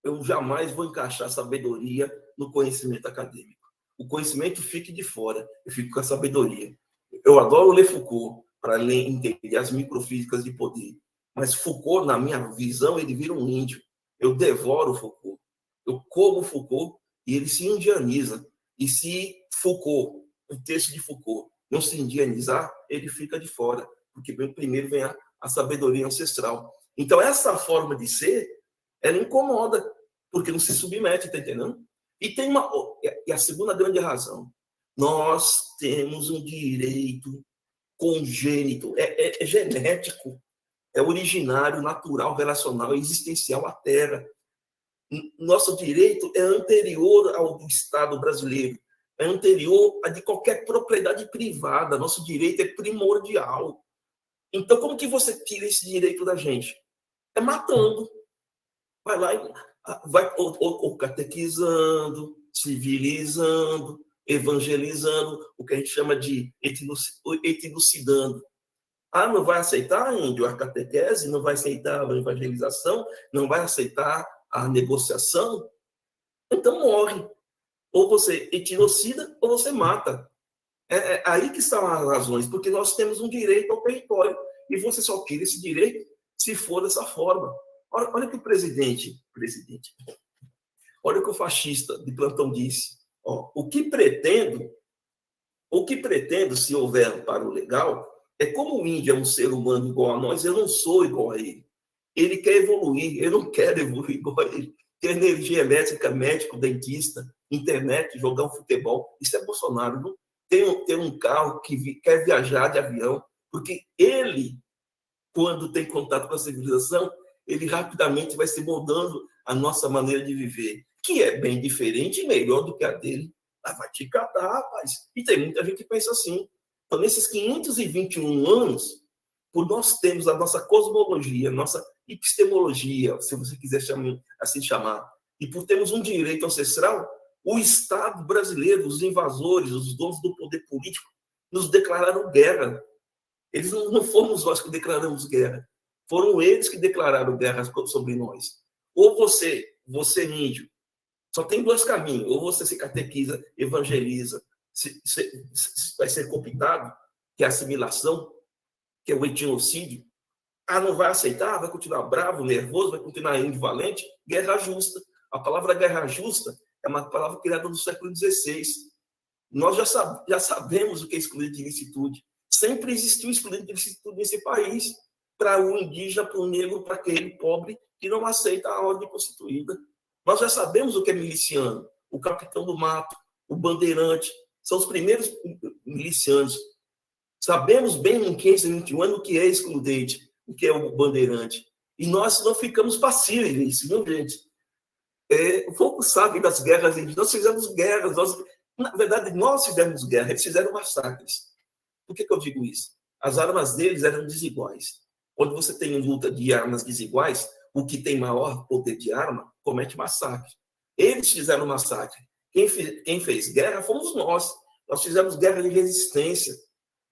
Eu jamais vou encaixar a sabedoria no conhecimento acadêmico. O conhecimento fique de fora, eu fico com a sabedoria. Eu adoro ler Foucault para entender as microfísicas de poder, mas Foucault, na minha visão, ele vira um índio. Eu devoro Foucault, eu como Foucault e ele se indianiza. E se Foucault, o texto de Foucault, não se indianizar, ele fica de fora, porque primeiro vem a sabedoria ancestral. Então, essa forma de ser, ela incomoda, porque não se submete, está entendendo? E a segunda grande razão, nós temos um direito congênito, é genético, é originário, natural, relacional, existencial à Terra. Nosso direito é anterior ao do Estado brasileiro, é anterior a de qualquer propriedade privada. Nosso direito é primordial. Então, como que você tira esse direito da gente? É matando. Vai lá e vai ou catequizando, civilizando, evangelizando, o que a gente chama de etnocidando. Não vai aceitar, índio, a catequese, não vai aceitar a evangelização, não vai aceitar a negociação? Então morre. Ou você etnocida ou você mata. É aí que estão as razões, porque nós temos um direito ao território e você só tira esse direito se for dessa forma. Olha o que o presidente, olha o que o fascista de plantão disse. O que pretendo, se houver amparo legal, é como o índio é um ser humano igual a nós, eu não sou igual a ele. Ele quer evoluir, eu não quero evoluir igual a ele. Ter energia elétrica, médico, dentista, internet, jogar um futebol, isso é Bolsonaro, não? ter um carro que quer viajar de avião, porque ele, quando tem contato com a civilização, ele rapidamente vai se moldando a nossa maneira de viver, que é bem diferente e melhor do que a dele. Ah, vai te catar, rapaz. E tem muita gente que pensa assim. Então, nesses 521 anos, por nós termos a nossa cosmologia, nossa epistemologia, se você quiser assim chamar, e por termos um direito ancestral, o Estado brasileiro, os invasores, os donos do poder político, nos declararam guerra. Eles não fomos nós que declaramos guerra. Foram eles que declararam guerra sobre nós. Ou você índio, só tem dois caminhos. Ou você se catequiza, evangeliza, vai ser cooptado, que é a assimilação, que é o etnocídio. Ah, não vai aceitar? Vai continuar bravo, nervoso, vai continuar indivalente? Guerra justa. A palavra guerra justa é uma palavra criada no século XVI. Nós já sabemos o que é excluído de ilicitude. Sempre existiu excluído de ilicitude nesse país, para o indígena, para o negro, para aquele pobre que não aceita a ordem constituída. Nós já sabemos o que é miliciano. O capitão do mato, o bandeirante, são os primeiros milicianos. Sabemos bem em 521 anos o que é excludente, o que é o bandeirante. E nós não ficamos passíveis, viu, gente? Poucos sabem das guerras indígenas. Nós fizemos guerras. Na verdade, nós fizemos guerra. Eles fizeram massacres. Por que eu digo isso? As armas deles eram desiguais. Quando você tem luta de armas desiguais, o que tem maior poder de arma comete massacre. Eles fizeram massacre. Quem fez guerra fomos nós. Nós fizemos guerra de resistência.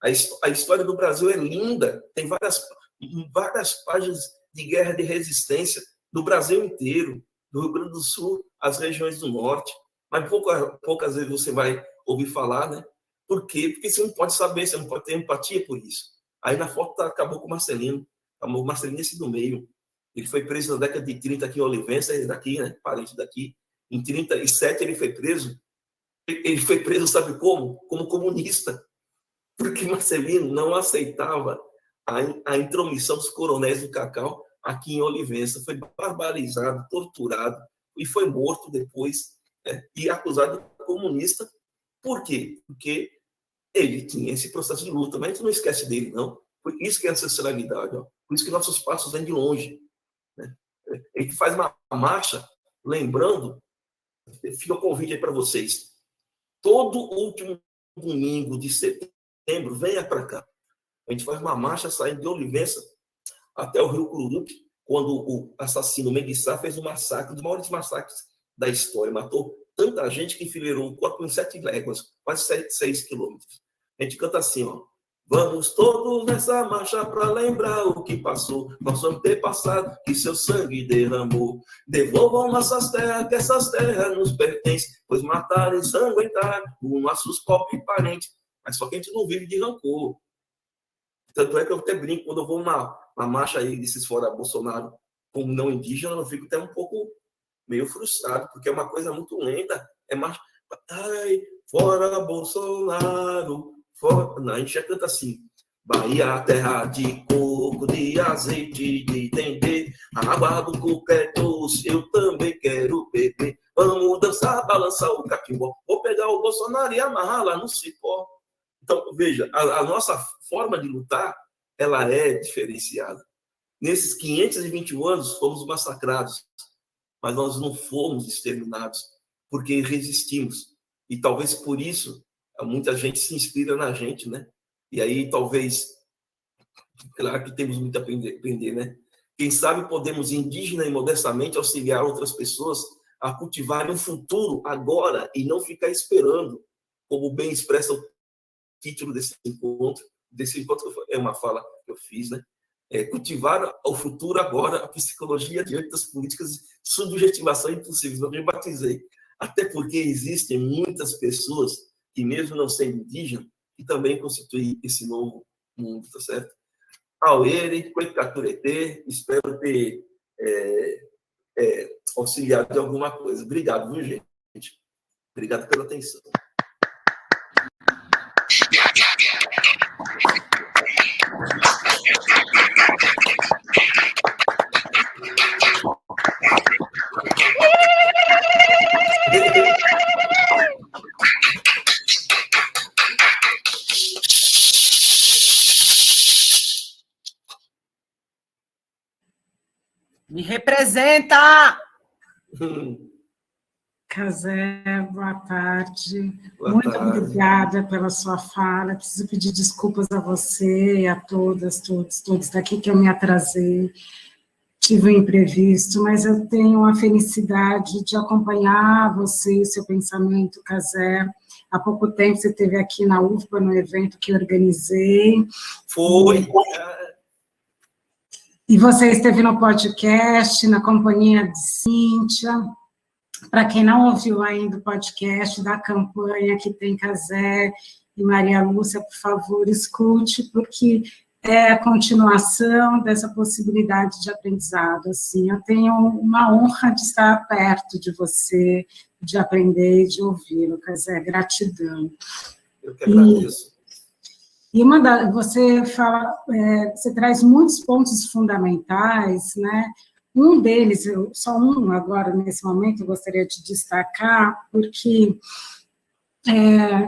A história do Brasil é linda. Tem várias páginas de guerra de resistência do Brasil inteiro, do Rio Grande do Sul, as regiões do Norte. Mas poucas vezes você vai ouvir falar, né? Por quê? Porque você não pode saber, você não pode ter empatia por isso. Aí na foto acabou com o Marcelino. O Marcelino esse do meio. Ele foi preso na década de 30 aqui em Olivença, daqui, né? Parente daqui. Em 37 ele foi preso. Ele foi preso, sabe como? Como comunista. Porque Marcelino não aceitava a intromissão dos coronéis do Cacau aqui em Olivença. Foi barbarizado, torturado e foi morto depois, né? E acusado de comunista. Por quê? Porque ele tinha esse processo de luta, mas a gente não esquece dele, não. Por isso que é ancestralidade, ó. Por isso que nossos passos vêm de longe, né? A gente faz uma marcha, lembrando, fica o convite aí para vocês. Todo último domingo de setembro, venha para cá. A gente faz uma marcha saindo de Olivença até o Rio Cururupi, quando o assassino Menguissá fez um massacre, um dos maiores massacres da história. Matou tanta gente que enfileirou o corpo em 7 léguas, quase 6 quilômetros. A gente canta assim, ó. Vamos todos nessa marcha para lembrar o que passou, nosso antepassado que seu sangue derramou. Devolvam nossas terras, que essas terras nos pertencem, pois mataram e sanguentaram os nossos pobres parentes. Mas só que a gente não vive de rancor. Tanto é que eu até brinco, quando eu vou numa marcha aí desses fora Bolsonaro como não indígena, eu fico até um pouco meio frustrado, porque é uma coisa muito lenta. É marcha. Ai, fora Bolsonaro. Não, a gente já canta assim. Bahia, terra de coco, de azeite, de dendê, a água do coco é doce, eu também quero beber. Vamos dançar, balançar o catimbó, vou pegar o Bolsonaro e amarrar lá no cipó. Então, veja, a nossa forma de lutar, ela é diferenciada. Nesses 521 anos, fomos massacrados, mas nós não fomos exterminados, porque resistimos. E talvez por isso muita gente se inspira na gente, né? E aí talvez, claro que temos muito a aprender, né? Quem sabe podemos indígena e modestamente auxiliar outras pessoas a cultivarem um futuro agora e não ficar esperando, como bem expressa o título desse encontro é uma fala que eu fiz, né? Cultivar o futuro agora, a psicologia diante das políticas de subjetivação impossíveis. Eu me batizei. Até porque existem muitas pessoas que mesmo não sendo indígena, que também constitui esse novo mundo, tá certo? Auere, Coicaturete, espero ter auxiliado de alguma coisa. Obrigado, viu, gente? Obrigado pela atenção. Me representa! Casé, boa tarde. Boa Muito tarde. obrigada pela sua fala. Preciso pedir desculpas a você e a todas, todos daqui que eu me atrasei. Tive um imprevisto, mas eu tenho a felicidade de acompanhar você e seu pensamento, Casé. Há pouco tempo você esteve aqui na UFBA, no evento que eu organizei. Foi. E você esteve no podcast, na companhia de Cíntia. Para quem não ouviu ainda o podcast da campanha que tem Casé e Maria Lúcia, por favor, escute, porque é a continuação dessa possibilidade de aprendizado. Assim, eu tenho uma honra de estar perto de você, de aprender e de ouvi-lo, Casé, gratidão. Eu que agradeço. E você fala, você traz muitos pontos fundamentais, né? Um deles, só um agora, nesse momento, eu gostaria de destacar, porque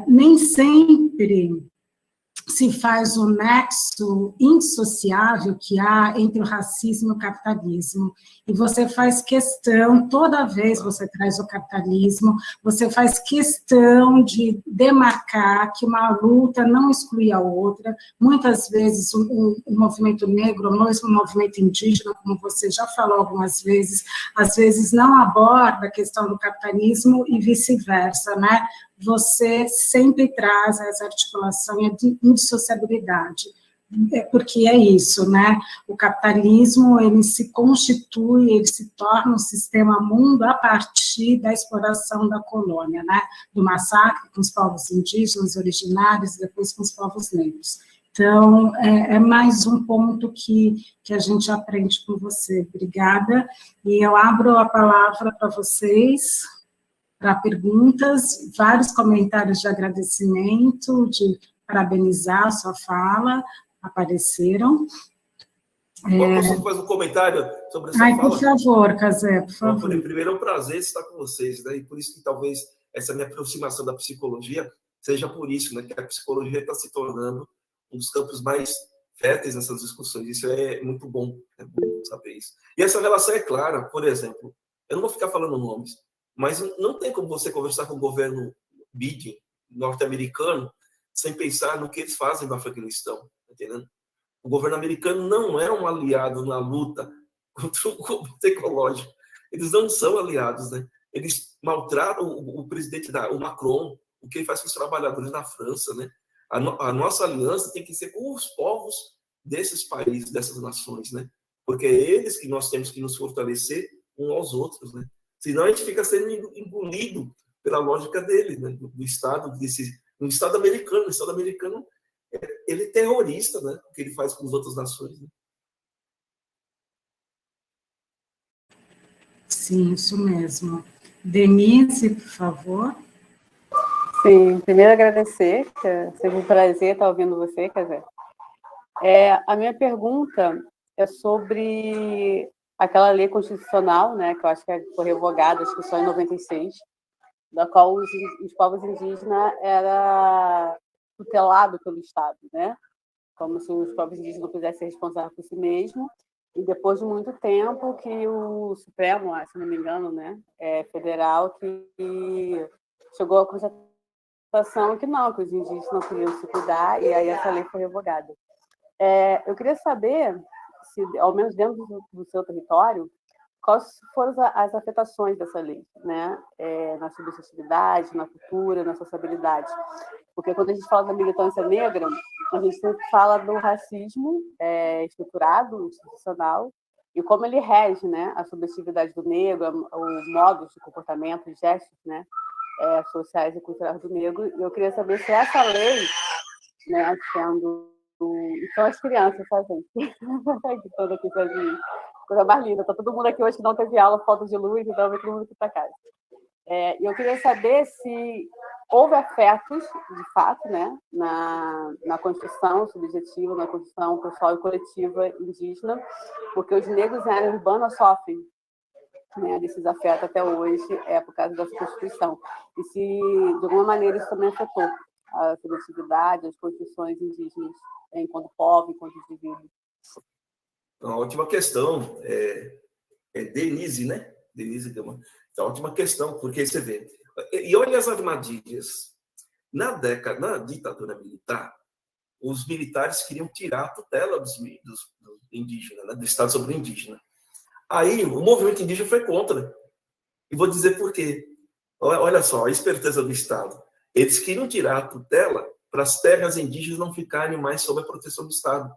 nem sempre se faz o nexo indissociável que há entre o racismo e o capitalismo. E você faz questão, toda vez você traz o capitalismo, você faz questão de demarcar que uma luta não exclui a outra. Muitas vezes o movimento negro, ou mesmo o movimento indígena, como você já falou algumas vezes, às vezes não aborda a questão do capitalismo e vice-versa, né? Você sempre traz essa articulação e a indissociabilidade, porque é isso, né? O capitalismo, ele se constitui, ele se torna um sistema mundo a partir da exploração da colônia, né? Do massacre com os povos indígenas, originários, e depois com os povos negros. Então, é mais um ponto que a gente aprende com você. Obrigada. E eu abro a palavra para vocês, para perguntas, vários comentários de agradecimento, de parabenizar a sua fala, apareceram. Posso fazer um comentário sobre essa fala? Por favor, Casé, por favor. Primeiro, é um prazer estar com vocês, né? E por isso que talvez essa minha aproximação da psicologia seja por isso, né? Que a psicologia está se tornando um dos campos mais férteis nessas discussões. Isso é muito bom saber isso. E essa relação é clara, por exemplo, eu não vou ficar falando nomes, mas não tem como você conversar com o governo Biden, norte-americano, sem pensar no que eles fazem no Afeganistão, entendendo? O governo americano não é um aliado na luta contra o conflito ecológico. Eles não são aliados, né? Eles maltratam o presidente, o Macron, o que ele faz com os trabalhadores na França, né? A nossa aliança tem que ser com os povos desses países, dessas nações, né? Porque é eles que nós temos que nos fortalecer uns aos outros, né? Senão a gente fica sendo engolido pela lógica dele, né? Do Estado, do Estado americano. O Estado americano, ele é terrorista, né? O que ele faz com as outras nações, né? Sim, isso mesmo. Denise, por favor. Sim, primeiro agradecer, que é sempre um prazer estar ouvindo você, Casé. A minha pergunta é sobre aquela lei constitucional, né, que eu acho que foi revogada, acho que só em 96, da qual os povos indígenas era tutelado pelo Estado, né? Como se os povos indígenas não pudessem ser responsáveis por si mesmos. E depois de muito tempo que o Supremo, se não me engano, né, federal, que chegou à constatação que não, que os indígenas não podiam se cuidar, e aí essa lei foi revogada. Eu queria saber se, ao menos dentro do seu território, quais foram as afetações dessa lei, né? Na subjetividade, na cultura, na sociabilidade. Porque quando a gente fala da militância negra, a gente sempre fala do racismo estruturado, institucional, e como ele rege, né, a subjetividade do negro, o modo de comportamento, os gestos, né, sociais e culturais do negro. E eu queria saber se essa lei, né, sendo... E são as crianças, tá, gente? Que estão aqui pra mim. Coisa mais linda. Tá todo mundo aqui hoje que não teve aula, falta de luz, então vem todo mundo aqui para casa. E eu queria saber se houve afetos, de fato, né, na construção subjetiva, na construção pessoal e coletiva indígena, porque os negros na área urbana sofrem, né, desses afetos até hoje, por causa dessa Constituição. E se, de alguma maneira, isso também afetou a subjetividade, as construções indígenas, enquanto povo, enquanto indivíduo. Uma ótima questão. Denise, né? Denise Gama. Então, ótima questão, porque você vê. E olha as armadilhas. Na ditadura militar, os militares queriam tirar a tutela dos indígenas, né? Do Estado sobre o indígena. Aí, o movimento indígena foi contra. E vou dizer por quê. Olha só, a esperteza do Estado. Eles queriam tirar a tutela para as terras indígenas não ficarem mais sob a proteção do Estado.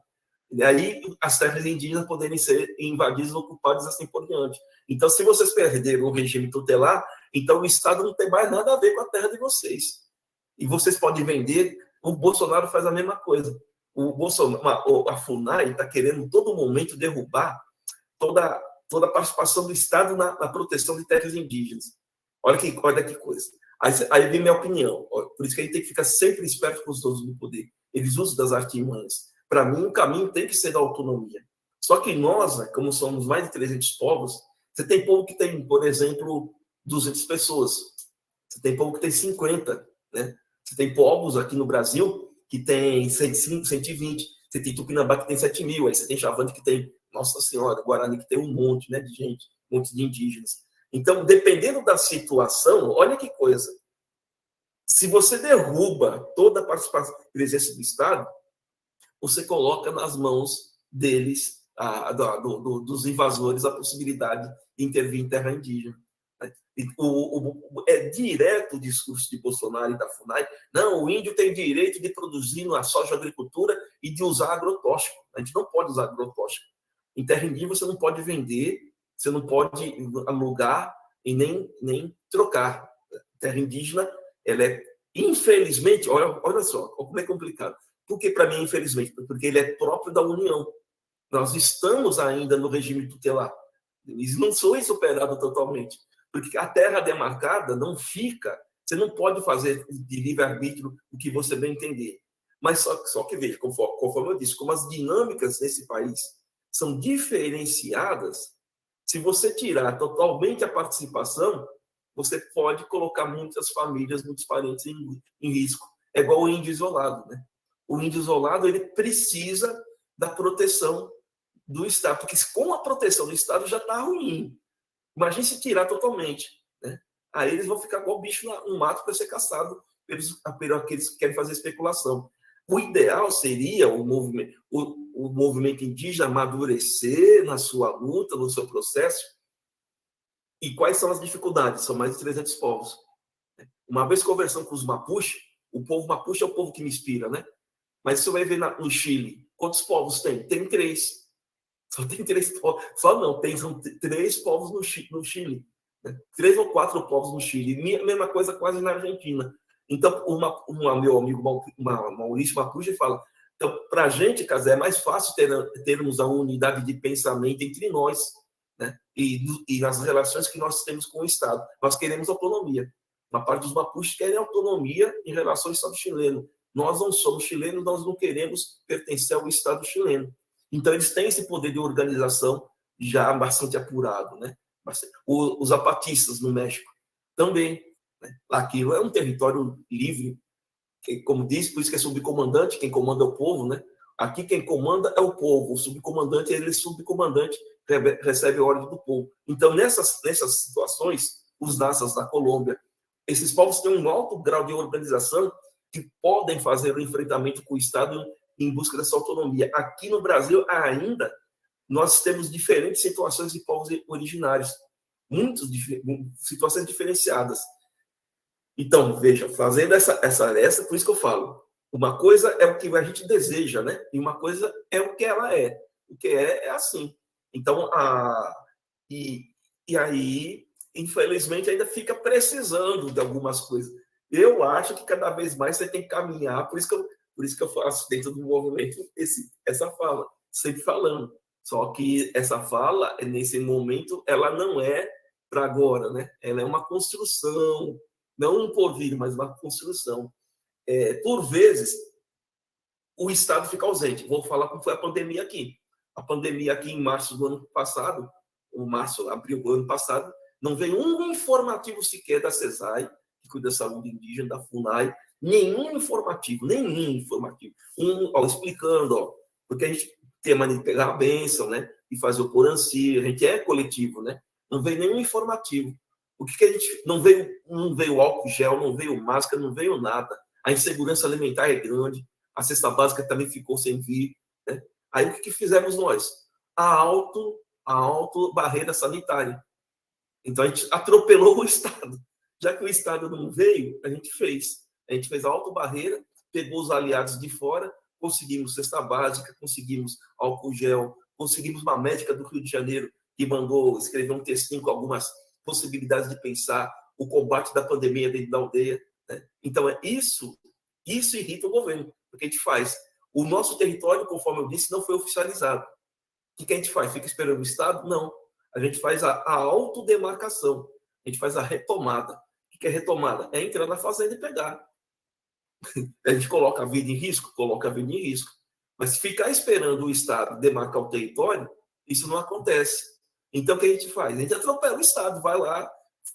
E aí, as terras indígenas poderem ser invadidas, ocupadas, assim por diante. Então, se vocês perderam o regime tutelar, então o Estado não tem mais nada a ver com a terra de vocês. E vocês podem vender. O Bolsonaro faz a mesma coisa. A FUNAI está querendo, todo momento, derrubar toda a participação do Estado na proteção de terras indígenas. Olha que coisa. Aí vem minha opinião. Por isso que a gente tem que ficar sempre esperto com os donos do poder. Eles usam das artimanhas. Para mim, o caminho tem que ser da autonomia. Só que nós, como somos mais de 300 povos, você tem povo que tem, por exemplo, 200 pessoas. Você tem povo que tem 50, né? Você tem povos aqui no Brasil que tem 105, 120. Você tem Tupinambá que tem 7.000. Aí você tem Chavante que tem, Nossa Senhora, Guarani que tem um monte, né, de gente, um monte de indígenas. Então, dependendo da situação, olha que coisa. Se você derruba toda a participação e presença do Estado, você coloca nas mãos deles, dos invasores, a possibilidade de intervir em terra indígena. É direto o discurso de Bolsonaro e da FUNAI. Não, o índio tem direito de produzir na soja agricultura e de usar agrotóxico. A gente não pode usar agrotóxico. Em terra indígena você não pode vender, você não pode alugar e nem trocar. Terra indígena, ela é, infelizmente, olha só, como é complicado. Por que para mim, infelizmente? Porque ele é próprio da União. Nós estamos ainda no regime tutelar. Eles não são superados totalmente. Porque a terra demarcada não fica, você não pode fazer de livre-arbítrio o que você bem entender. Mas só que veja, conforme eu disse, como as dinâmicas nesse país são diferenciadas, se você tirar totalmente a participação, você pode colocar muitas famílias, muitos parentes em risco. É igual o índio isolado, né? O índio isolado, ele precisa da proteção do Estado, porque com a proteção do Estado já está ruim. Imagine se tirar totalmente, né? Aí eles vão ficar igual bicho no mato para ser caçado pelos aqueles que querem fazer especulação. O ideal seria o movimento indígena amadurecer na sua luta, no seu processo. E quais são as dificuldades? São mais de 300 povos. Uma vez conversando com os Mapuche, o povo Mapuche é o povo que me inspira, né? Mas você vai ver no Chile, quantos povos tem? Tem 3. Só tem 3 povos. Só não, são 3 povos no Chile. Né? 3 ou 4 povos no Chile. Mesma coisa quase na Argentina. Então, meu amigo Maurício Mapuche fala, então, para a gente, Casé, é mais fácil termos a unidade de pensamento entre nós, né? E as relações que nós temos com o Estado. Nós queremos autonomia. Uma parte dos Mapuches querem autonomia em relação ao Estado chileno. Nós não somos chilenos, nós não queremos pertencer ao Estado chileno. Então, eles têm esse poder de organização já bastante apurado, né? Os zapatistas no México também. Né? Aquilo é um território livre, que, como diz, por isso que é subcomandante, quem comanda é o povo, né? Aqui quem comanda é o povo, o subcomandante, ele é subcomandante, recebe ordem do povo. Então, nessas situações, os Nazas da Colômbia, esses povos têm um alto grau de organização que podem fazer o enfrentamento com o Estado em busca dessa autonomia. Aqui no Brasil, ainda, nós temos diferentes situações de povos originários, situações diferenciadas. Então, veja, fazendo essa, por isso que eu falo, uma coisa é o que a gente deseja, né? E uma coisa é o que ela é. O que é assim. Então, e aí, infelizmente, ainda fica precisando de algumas coisas. Eu acho que cada vez mais você tem que caminhar, por isso que eu faço dentro do movimento essa fala, sempre falando. Só que essa fala, nesse momento, ela não é para agora, né? Ela é uma construção, não um porvir, mas uma construção. Por vezes, o Estado fica ausente. Vou falar como foi a pandemia aqui. A pandemia aqui em março do ano passado, abril do ano passado, não veio um informativo sequer da CESAI, que cuida da saúde indígena, da FUNAI, nenhum informativo, explicando, porque a gente tem a mania de pegar a bênção, né? e fazer o Coranci, a gente é coletivo, né? Não veio nenhum informativo. O que a gente não veio álcool gel, não veio máscara, não veio nada. A insegurança alimentar é grande, a cesta básica também ficou sem vir, né? Aí o que fizemos nós? A auto barreira sanitária. Então a gente atropelou o Estado. Já que o Estado não veio, a gente fez. A gente fez a auto barreira, pegou os aliados de fora, conseguimos cesta básica, conseguimos álcool gel, conseguimos uma médica do Rio de Janeiro que mandou escrever um textinho com algumas possibilidades de pensar o combate da pandemia dentro da aldeia, né? Então, isso irrita o governo, porque a gente faz. O nosso território, conforme eu disse, não foi oficializado. O que a gente faz? Fica esperando o Estado? Não. A gente faz a autodemarcação, a gente faz a retomada. O que é retomada? É entrar na fazenda e pegar. A gente coloca a vida em risco? Coloca a vida em risco. Mas se ficar esperando o Estado demarcar o território, isso não acontece. Então, o que a gente faz? A gente atropela o Estado, vai lá,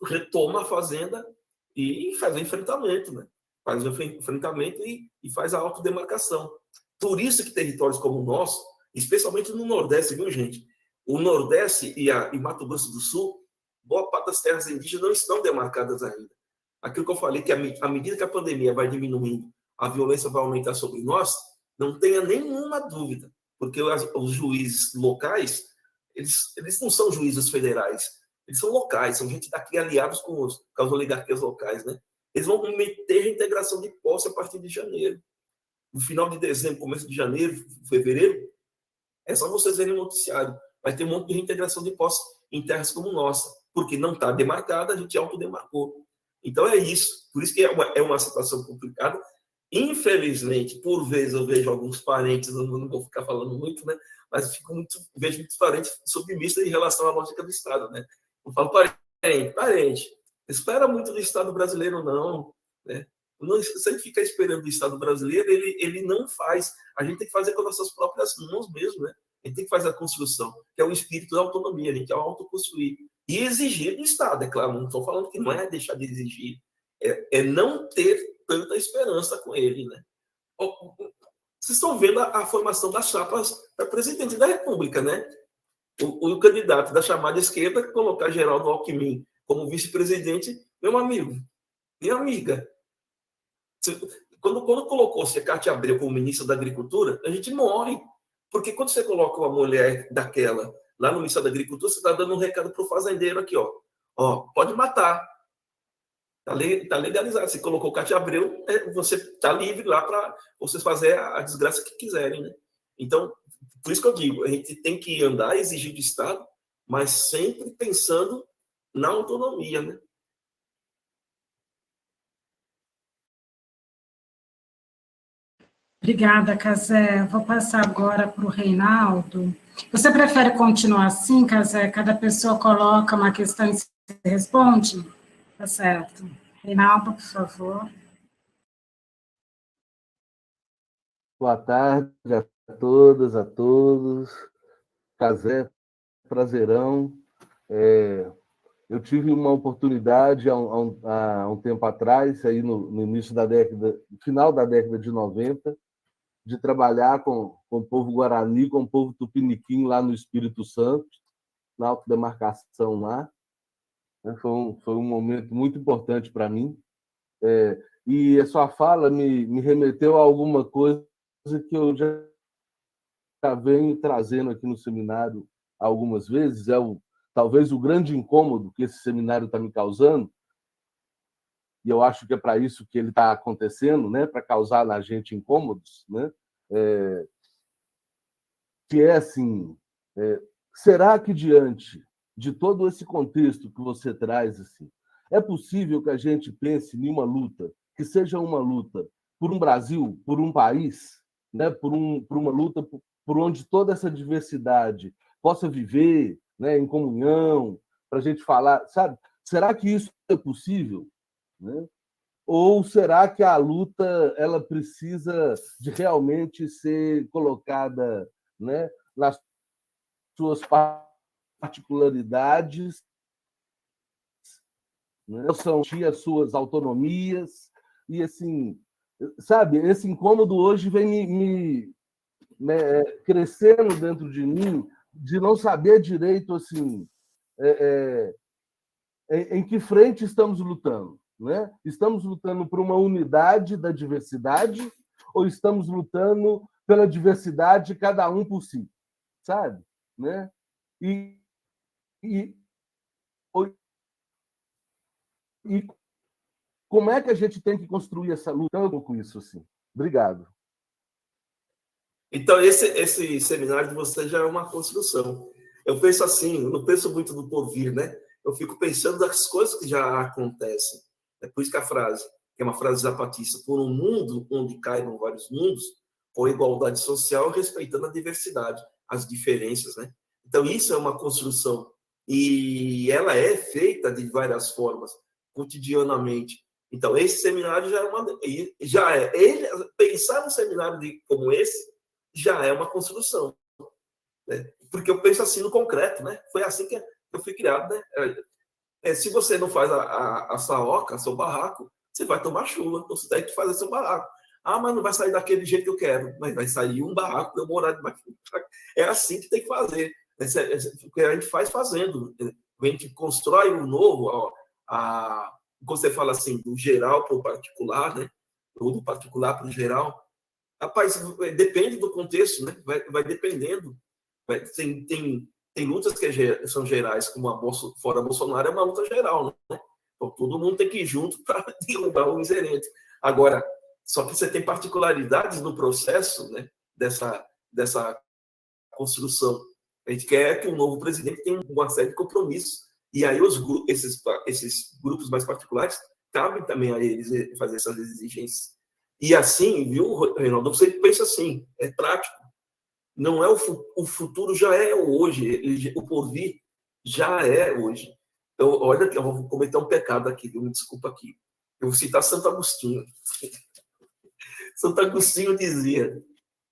retoma a fazenda e faz o enfrentamento, né? Faz o enfrentamento e faz a autodemarcação. Por isso que territórios como o nosso, especialmente no Nordeste, viu, gente? O Nordeste e Mato Grosso do Sul, boa parte das terras indígenas não estão demarcadas ainda. Aquilo que eu falei, que à medida que a pandemia vai diminuindo, a violência vai aumentar sobre nós, não tenha nenhuma dúvida, porque os juízes locais, eles não são juízes federais, eles são locais, são gente daqui aliados com as oligarquias locais, né? Eles vão meter reintegração de posse a partir de janeiro. No final de dezembro, começo de janeiro, fevereiro, é só vocês verem no noticiário. Vai ter um monte de reintegração de posse em terras como nossa, porque não está demarcada, a gente autodemarcou. Então é isso. Por isso que é uma situação complicada. Infelizmente, por vezes eu vejo alguns parentes, eu não vou ficar falando muito, né? Mas vejo muitos parentes submissos em relação à lógica do Estado, né? Eu falo, parente, espera muito do Estado brasileiro, não, né? Não, se a gente ficar esperando do Estado brasileiro, ele não faz. A gente tem que fazer com as nossas próprias mãos mesmo, né? A gente tem que fazer a construção, que é o espírito da autonomia, a gente é o autoconstruir. E exigir do Estado, é claro, não estou falando que não é deixar de exigir, é não ter tanta esperança com ele, né? Vocês estão vendo a formação das chapas para presidente da República, né? O candidato da chamada esquerda colocar Geraldo Alckmin como vice-presidente, meu amigo, minha amiga. Quando colocou-se a Cátia Abreu como ministra da Agricultura, a gente morre. Porque quando você coloca uma mulher daquela lá no Ministério da Agricultura, você está dando um recado para o fazendeiro aqui, ó. Ó, pode matar. Está legalizado. Você colocou Cátia Abreu, você está livre lá para vocês fazer a desgraça que quiserem, né? Então, por isso que eu digo, a gente tem que andar, exigir do Estado, mas sempre pensando na autonomia, né? Obrigada, Cazé. Vou passar agora para o Reinaldo. Você prefere continuar assim, Cazé? Cada pessoa coloca uma questão e você responde? Tá certo. Reinaldo, por favor. Boa tarde a todas, a todos. Cazé, prazerão. Eu tive uma oportunidade há um tempo atrás, aí no início da década, final da década de 90, de trabalhar com o povo Guarani, com o povo Tupiniquim lá no Espírito Santo, na autodemarcação lá. Foi um momento muito importante para mim. E a sua fala me remeteu a alguma coisa que eu já venho trazendo aqui no seminário algumas vezes, talvez o grande incômodo que esse seminário está me causando, e eu acho que é para isso que ele está acontecendo, né, para causar na gente incômodos, né, que é assim, será que diante de todo esse contexto que você traz, assim, é possível que a gente pense em uma luta, que seja uma luta por um Brasil, por um país, né, por uma luta por onde toda essa diversidade possa viver, né, em comunhão, para a gente falar, sabe? Será que isso é possível? Né? Ou será que a luta ela precisa de realmente ser colocada, né, nas suas particularidades, né, são as suas autonomias, e assim, sabe, esse incômodo hoje vem me crescendo dentro de mim de não saber direito assim, em que frente estamos lutando, né? Estamos lutando por uma unidade da diversidade ou estamos lutando pela diversidade, cada um por si, sabe? Né? E, e, e como é que a gente tem que construir essa luta com isso? Assim? Obrigado. Então, esse seminário de você já é uma construção. Eu penso assim, eu não penso muito no porvir, né? Eu fico pensando das coisas que já acontecem. É por isso que a frase, que é uma frase zapatista, por um mundo onde caibam vários mundos, com igualdade social, respeitando a diversidade, as diferenças, né? Então, isso é uma construção. E ela é feita de várias formas, cotidianamente. Então, esse seminário já é pensar num seminário como esse já é uma construção, né? Porque eu penso assim no concreto, né? Foi assim que eu fui criado, né? Se você não faz a saoca, seu barraco, você vai tomar chuva, então você tem que fazer seu barraco. Ah, mas não vai sair daquele jeito que eu quero, mas vai sair um barraco para eu morar debaixo. É assim que tem que fazer, porque a gente faz fazendo, a gente constrói um novo, ó, quando você fala assim, do geral para o particular, né? Ou do particular para o geral. Rapaz, depende do contexto, né? Vai dependendo. Tem lutas que são gerais, como a fora Bolsonaro é uma luta geral, né? Então, todo mundo tem que ir junto para derrubar o miserento. Agora, só que você tem particularidades no processo, né? Dessa construção. A gente quer que o novo presidente tenha uma série de compromissos. E aí esses grupos mais particulares cabem também a eles fazer essas exigências. E assim, viu, Reinaldo, você pensa assim, é prático. Não é o futuro já é hoje, o porvir já é hoje. Então, olha aqui, eu vou cometer um pecado aqui, viu? Me desculpa aqui. Eu vou citar Santo Agostinho. Santo Agostinho dizia,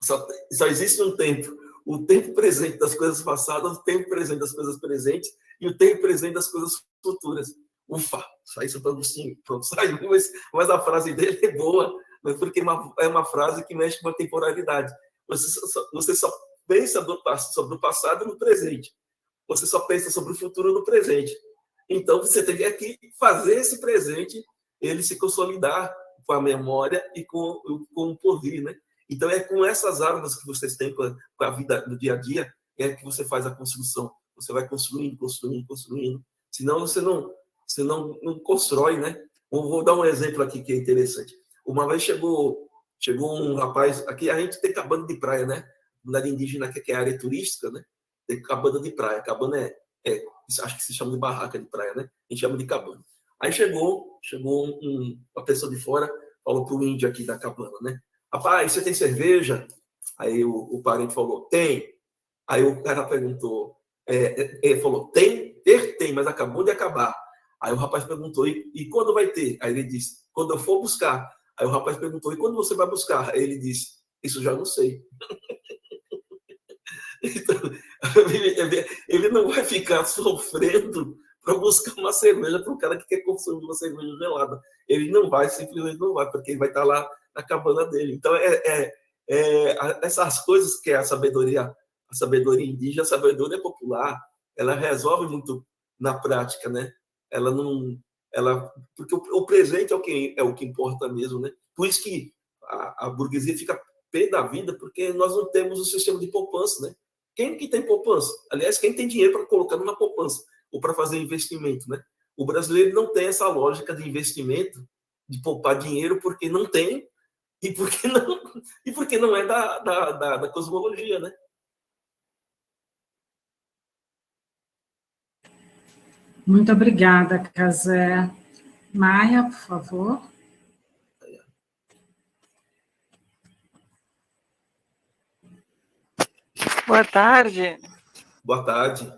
só existe um tempo, o tempo presente das coisas passadas, o tempo presente das coisas presentes e o tempo presente das coisas futuras. Ufa, saiu Santo Agostinho, pronto, saiu, mas a frase dele é boa, porque é uma frase que mexe com a temporalidade. Você só pensa sobre o passado no presente. Você só pensa sobre o futuro no presente. Então, você tem que fazer esse presente, ele se consolidar com a memória e com o porvir, né? Então, é com essas armas que vocês têm com a vida do dia a dia, é que você faz a construção. Você vai construindo, construindo, construindo. Senão, você não constrói, né? Vou dar um exemplo aqui que é interessante. Uma vez chegou um rapaz, aqui a gente tem cabana de praia, né? Na área indígena, que é a área turística, né? Tem cabana de praia. Cabana acho que se chama de barraca de praia, né? A gente chama de cabana. Aí chegou uma pessoa de fora, falou pro índio aqui da cabana, né? Rapaz, você tem cerveja? Aí o parente falou, tem. Aí o cara perguntou, ele falou, tem, mas acabou de acabar. Aí o rapaz perguntou, e quando vai ter? Aí ele disse, quando eu for buscar. Aí o rapaz perguntou, e quando você vai buscar? Aí ele disse, isso já não sei. Então, ele não vai ficar sofrendo para buscar uma cerveja para o cara que quer consumir uma cerveja gelada. Ele não vai, simplesmente não vai, porque ele vai estar lá na cabana dele. Então, essas coisas que é a sabedoria indígena, a sabedoria popular, ela resolve muito na prática, né? Ela não... porque o presente é o que importa mesmo, né? Por isso que a burguesia fica pé da vida, porque nós não temos o sistema de poupança, né? Quem que tem poupança? Aliás, quem tem dinheiro para colocar numa poupança ou para fazer investimento, né? O brasileiro não tem essa lógica de investimento, de poupar dinheiro, porque não tem e porque não é da cosmologia, né? Muito obrigada, Cazé. Maia, por favor. Boa tarde. Boa tarde.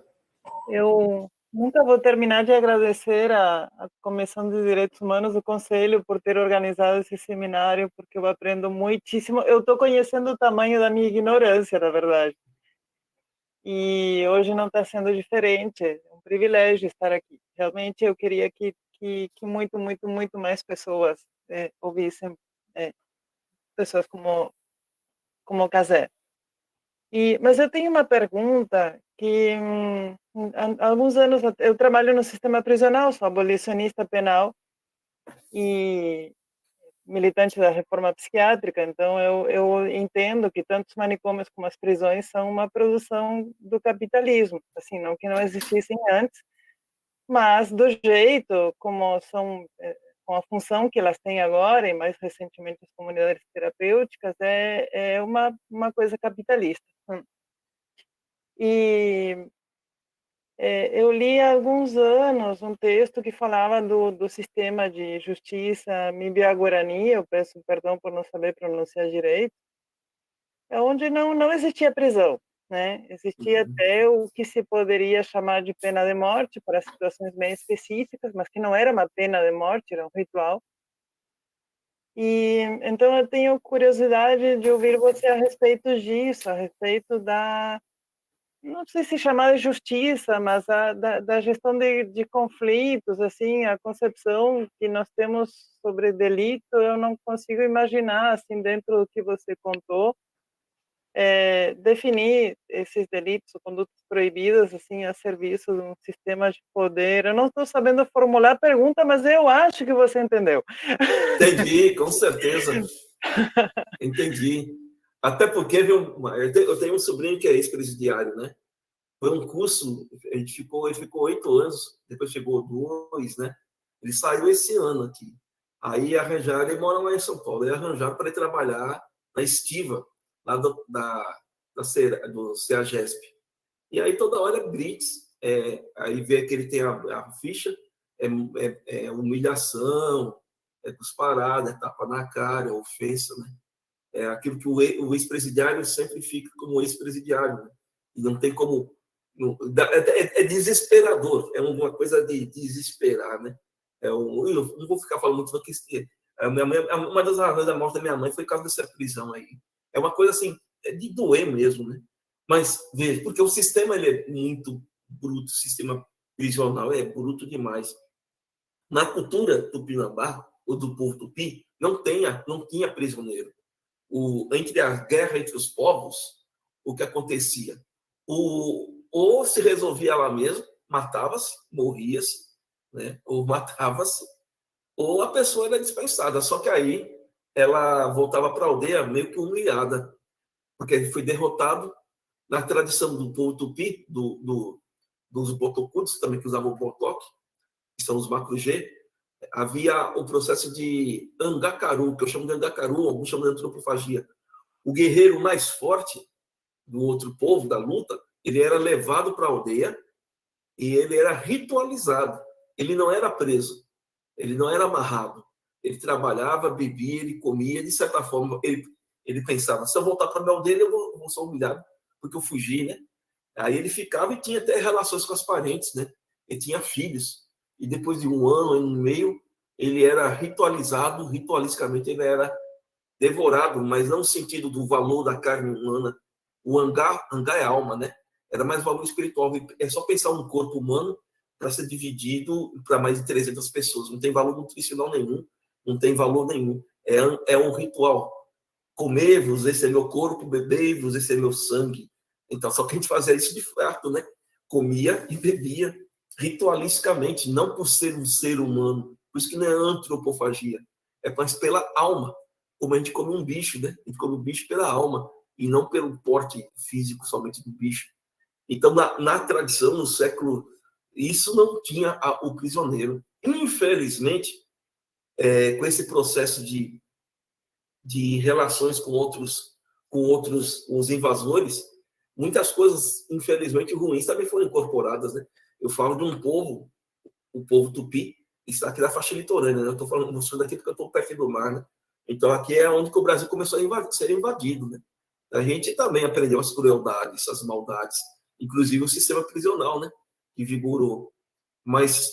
Eu nunca vou terminar de agradecer à Comissão de Direitos Humanos do Conselho por ter organizado esse seminário, porque eu aprendo muitíssimo. Eu estou conhecendo o tamanho da minha ignorância, na verdade. E hoje não está sendo diferente. É um privilégio estar aqui. Realmente eu queria que muito, muito, muito mais pessoas ouvissem pessoas como o Cazé. Mas eu tenho uma pergunta que há alguns anos eu trabalho no sistema prisional, sou abolicionista penal e militante da reforma psiquiátrica, então eu entendo que tanto os manicômios como as prisões são uma produção do capitalismo, assim, não que não existissem antes, mas do jeito como são, com a função que elas têm agora, e mais recentemente as comunidades terapêuticas, é uma coisa capitalista. E eu li há alguns anos um texto que falava do sistema de justiça Mibia-Guarani, eu peço perdão por não saber pronunciar direito, onde não existia prisão, né? Existia até o que se poderia chamar de pena de morte para situações bem específicas, mas que não era uma pena de morte, era um ritual. E então eu tenho curiosidade de ouvir você a respeito disso, a respeito da, não sei se chamar de justiça, mas da gestão de conflitos, assim, a concepção que nós temos sobre delito, eu não consigo imaginar, assim, dentro do que você contou, definir esses delitos ou condutas proibidas, assim, a serviço de um sistema de poder. Eu não estou sabendo formular a pergunta, mas eu acho que você entendeu. Entendi, com certeza. Entendi. Até porque viu, eu tenho um sobrinho que é ex-presidiário, né? Foi um curso, ele ficou 8 anos, depois chegou 2, né? Ele saiu esse ano aqui. Aí arranjaram, ele mora lá em São Paulo, aí arranjaram para ele trabalhar na estiva, lá do CEAGESP. E aí toda hora é blitz, aí vê que ele tem a ficha, humilhação, cusparada, tapa na cara, ofensa, né? É aquilo que o ex-presidiário sempre fica como ex-presidiário, né? E não tem como... É desesperador, é uma coisa de desesperar, né? Eu não vou ficar falando muito, porque uma das razões da morte da minha mãe foi por causa dessa prisão aí. É uma coisa assim, de doer mesmo, né? Mas, veja, porque o sistema ele é muito bruto, o sistema prisional é bruto demais. Na cultura tupinambá, ou do povo tupi, não tinha prisioneiro. Entre a guerra entre os povos, o que acontecia? Ou se resolvia lá mesmo, matava-se, morria-se, né? Ou matava-se, ou a pessoa era dispensada. Só que aí ela voltava para a aldeia meio que humilhada, porque foi derrotado na tradição do povo tupi, dos botocudos, também que usavam o botoque, que são os macrugê. Havia o processo de angacaru, que eu chamo de angacaru, alguns chamam de antropofagia. O guerreiro mais forte do outro povo, da luta, ele era levado para a aldeia e ele era ritualizado. Ele não era preso, ele não era amarrado. Ele trabalhava, bebia, ele comia, de certa forma, ele pensava, se eu voltar para a minha aldeia, eu vou ser humilhado, porque eu fugi, né? Aí ele ficava e tinha até relações com as parentes, né? Ele tinha filhos. E depois de 1 ano, 1 ano e meio, ele era ritualizado, ritualisticamente ele era devorado, mas não no sentido do valor da carne humana. O angá é alma, né? Era mais valor espiritual. É só pensar um corpo humano para ser dividido para mais de 300 pessoas. Não tem valor nutricional nenhum, não tem valor nenhum. É um ritual. Comer-vos, esse é meu corpo, beber-vos, esse é meu sangue. Então, só que a gente fazia isso de fato, né? Comia e bebia ritualisticamente, não por ser um ser humano. Por isso que não é antropofagia. É mais pela alma. Como a gente come um bicho, né? A gente come um bicho pela alma e não pelo porte físico somente do bicho. Então, na tradição, no século, isso não tinha o prisioneiro. Infelizmente, com esse processo de relações com os invasores, muitas coisas, infelizmente, ruins também foram incorporadas, né? Eu falo de um povo, o povo tupi, que está aqui da faixa litorânea, né? Eu estou falando daqui porque eu estou perto do mar, né? Então, aqui é onde que o Brasil começou a ser invadido, né? A gente também aprendeu as crueldades, as maldades, inclusive o sistema prisional, né? Que vigorou. Mas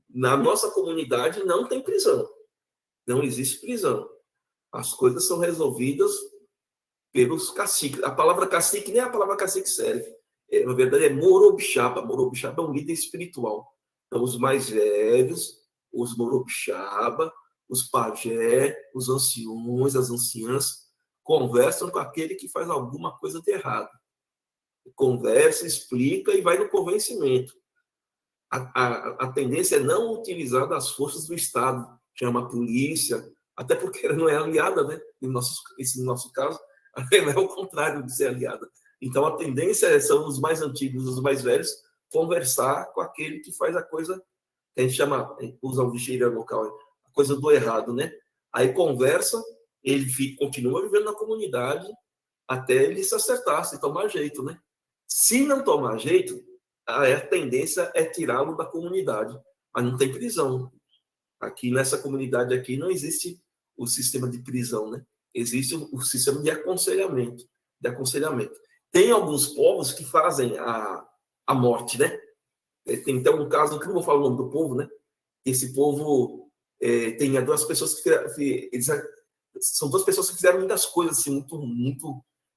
na nossa comunidade não tem prisão. Não existe prisão. As coisas são resolvidas pelos caciques. A palavra cacique nem a palavra cacique serve. Na verdade, é morobixaba. Morobixaba é um líder espiritual. Então, os mais velhos, os morobixaba, os pajé, os anciões, as anciãs, conversam com aquele que faz alguma coisa de errado. conversa, explica e vai no convencimento. A tendência é não utilizar das forças do Estado, chama a polícia, até porque ela não é aliada, né? No nosso caso, ela é o contrário de ser aliada. Então, a tendência são os mais antigos, os mais velhos, conversar com aquele que faz a coisa que a gente chama, usa o vigília local, a coisa do errado, né? Aí conversa, ele continua vivendo na comunidade até ele se acertar, se tomar jeito, né? Se não tomar jeito, a tendência é tirá-lo da comunidade, mas não tem prisão. Aqui nessa comunidade aqui não existe o sistema de prisão, né? Existe o sistema de aconselhamento, Tem alguns povos que fazem a morte, né? Tem então um caso, que não vou falar o nome do povo, né? Esse povo tem duas pessoas são duas pessoas que fizeram muitas coisas assim,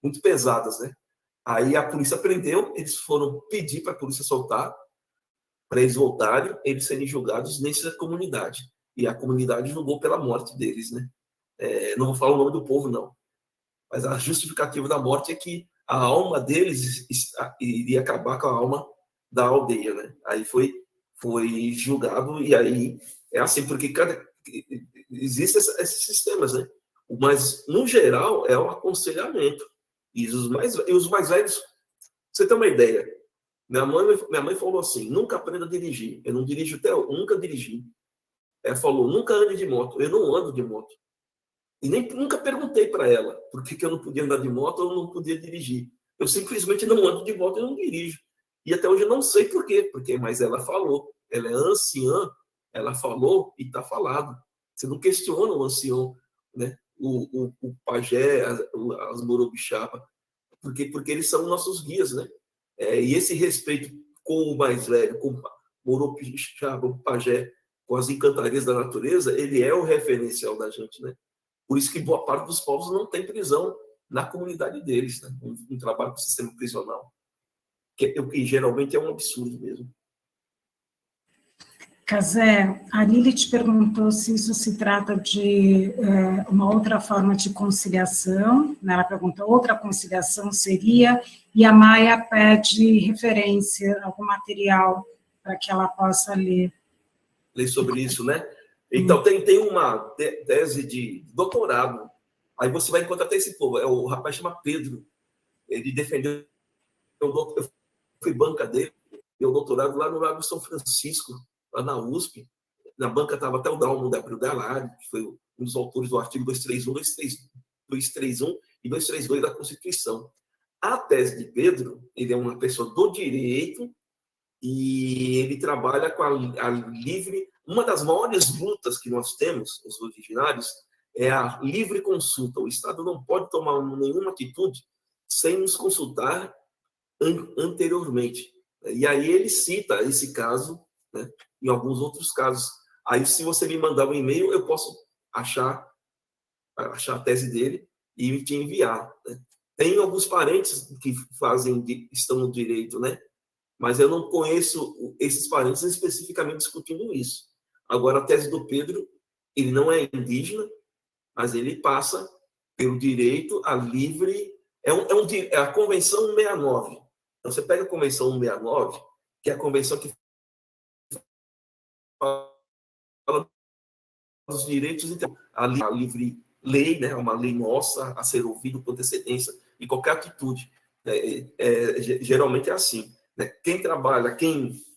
muito pesadas, né? Aí a polícia prendeu, eles foram pedir para a polícia soltar, para eles voltarem, eles serem julgados nessa comunidade. E a comunidade julgou pela morte deles, né? Não vou falar o nome do povo, não. Mas a justificativa da morte é que a alma deles iria acabar com a alma da aldeia, né? Aí foi julgado, e aí é assim, porque existem esses sistemas, né? Mas, no geral, é o aconselhamento. E os mais velhos, você tem uma ideia, minha mãe falou assim, nunca aprenda a dirigir. Eu não dirijo nunca dirigi. Ela falou, nunca ande de moto. Eu não ando de moto. E nunca perguntei para ela por que eu não podia andar de moto ou não podia dirigir. Eu simplesmente não ando de moto e não dirijo. E até hoje eu não sei por quê, mas ela falou. Ela é anciã, ela falou e está falado. Você não questiona o ancião, né? O pajé, as morobixaba, porque eles são nossos guias, né? E esse respeito com o mais velho, com o morobixaba, o pajé, com as encantarias da natureza, ele é o referencial da gente, né? Por isso que boa parte dos povos não tem prisão na comunidade deles, né? Um trabalho com o sistema prisional, que geralmente é um absurdo mesmo. Cazé, a Lili te perguntou se isso se trata de uma outra forma de conciliação, né? Ela perguntou, outra conciliação seria, e a Maia pede referência, algum material para que ela possa ler. Ler sobre isso, né? Então, tem uma tese de doutorado, aí você vai encontrar até esse povo, o rapaz chama Pedro, ele defendeu, eu fui banca dele, e o doutorado lá no Lago São Francisco, lá na USP, na banca estava até o Dalmo da Abril Galari, que foi um dos autores do artigo 231, 231 e 232 da Constituição. A tese de Pedro, ele é uma pessoa do direito e ele trabalha com a livre... Uma das maiores lutas que nós temos, os originários, é a livre consulta. O Estado não pode tomar nenhuma atitude sem nos consultar anteriormente. E aí ele cita esse caso, né, em alguns outros casos. Aí, se você me mandar um e-mail, eu posso achar a tese dele e te enviar, né? Tem alguns parentes que estão no direito, né? Mas eu não conheço esses parentes especificamente discutindo isso. Agora, a tese do Pedro, ele não é indígena, mas ele passa pelo direito a livre... É a Convenção 169. Então, você pega a Convenção 169, que é a convenção que fala dos direitos, então, a livre lei, né, uma lei nossa a ser ouvida com antecedência e qualquer atitude. Geralmente é assim, né? Quem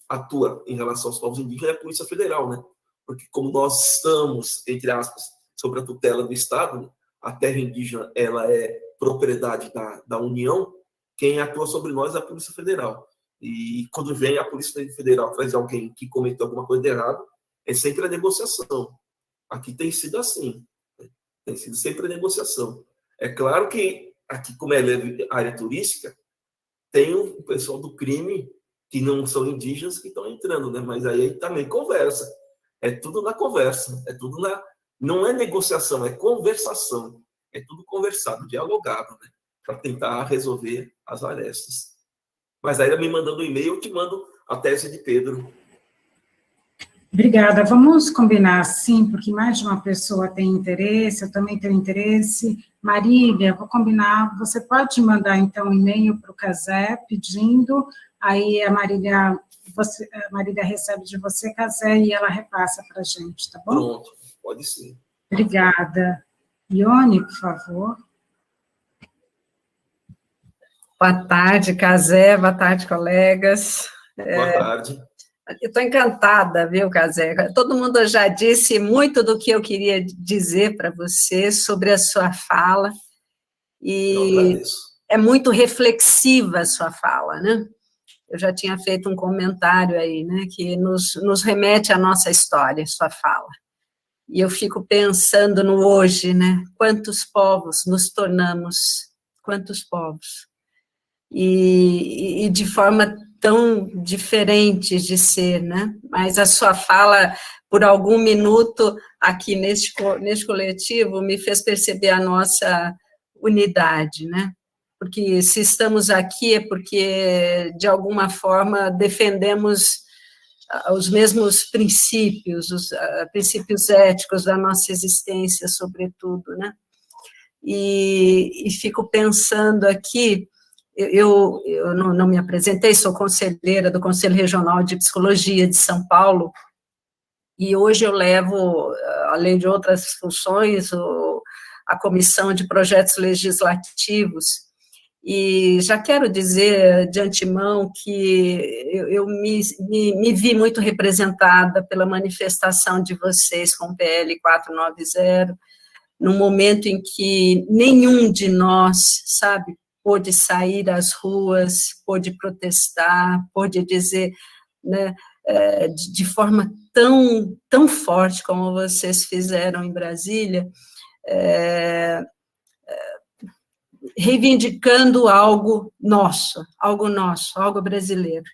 atua em relação aos povos indígenas é a Polícia Federal, né? Porque como nós estamos, entre aspas, sob a tutela do Estado, a terra indígena ela é propriedade da União, quem atua sobre nós é a Polícia Federal. E quando vem a Polícia Federal traz alguém que cometeu alguma coisa de errado, é sempre a negociação. Aqui tem sido assim, né? Tem sido sempre a negociação. É claro que aqui, como é área turística, tem o pessoal do crime que não são indígenas que estão entrando, né? Mas aí também conversa. É tudo na conversa, não é negociação, é conversação. É tudo conversado, dialogado, né? Para tentar resolver as arestas. Mas aí, me mandando um e-mail, eu te mando a tese de Pedro. Obrigada. Vamos combinar assim, porque mais de uma pessoa tem interesse, eu também tenho interesse, Marília, vou combinar, você pode mandar, então, um e-mail para o Cazé pedindo, aí a Marília recebe de você, Cazé, e ela repassa para a gente, tá bom? Pronto, pode sim. Obrigada. Ione, por favor. Boa tarde, Cazé, boa tarde, colegas. Boa tarde. Eu estou encantada, viu, Cazé? Todo mundo já disse muito do que eu queria dizer para você sobre a sua fala, e é muito reflexiva a sua fala, né? Eu já tinha feito um comentário aí, né, que nos remete à nossa história, sua fala. E eu fico pensando no hoje, né? Quantos povos nos tornamos, quantos povos. E de forma tão diferentes de ser, né? Mas a sua fala, por algum minuto, aqui neste coletivo, me fez perceber a nossa unidade, né? Porque se estamos aqui é porque, de alguma forma, defendemos os mesmos princípios, os princípios éticos da nossa existência, sobretudo, né? E fico pensando aqui, eu não me apresentei, sou conselheira do Conselho Regional de Psicologia de São Paulo, e hoje eu levo, além de outras funções, a Comissão de Projetos Legislativos, e já quero dizer de antemão que eu me vi muito representada pela manifestação de vocês com o PL 490, num momento em que nenhum de nós, sabe, pôde sair às ruas, pôde protestar, pôde dizer, né, de forma tão forte como vocês fizeram em Brasília, reivindicando algo nosso, algo brasileiro.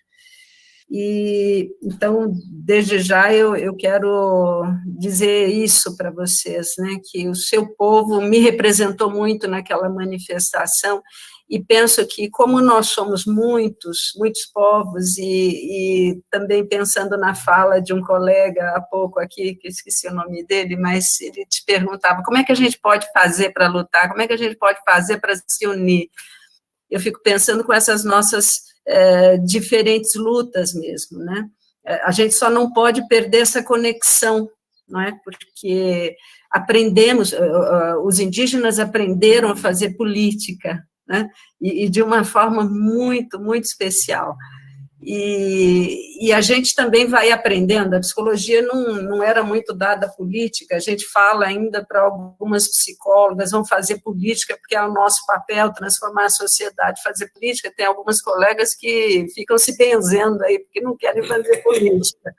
E, então, desde já, eu quero dizer isso para vocês, né, que o seu povo me representou muito naquela manifestação, e penso que, como nós somos muitos povos, e também pensando na fala de um colega há pouco aqui, que esqueci o nome dele, mas ele te perguntava, como é que a gente pode fazer para lutar, como é que a gente pode fazer para se unir? Eu fico pensando com essas nossas diferentes lutas mesmo, né? A gente só não pode perder essa conexão, não é? Porque aprendemos, os indígenas aprenderam a fazer política, né? E de uma forma muito especial. E a gente também vai aprendendo, a psicologia não era muito dada à política, a gente fala ainda para algumas psicólogas, vão fazer política porque é o nosso papel, transformar a sociedade, fazer política, tem algumas colegas que ficam se benzendo aí, porque não querem fazer política.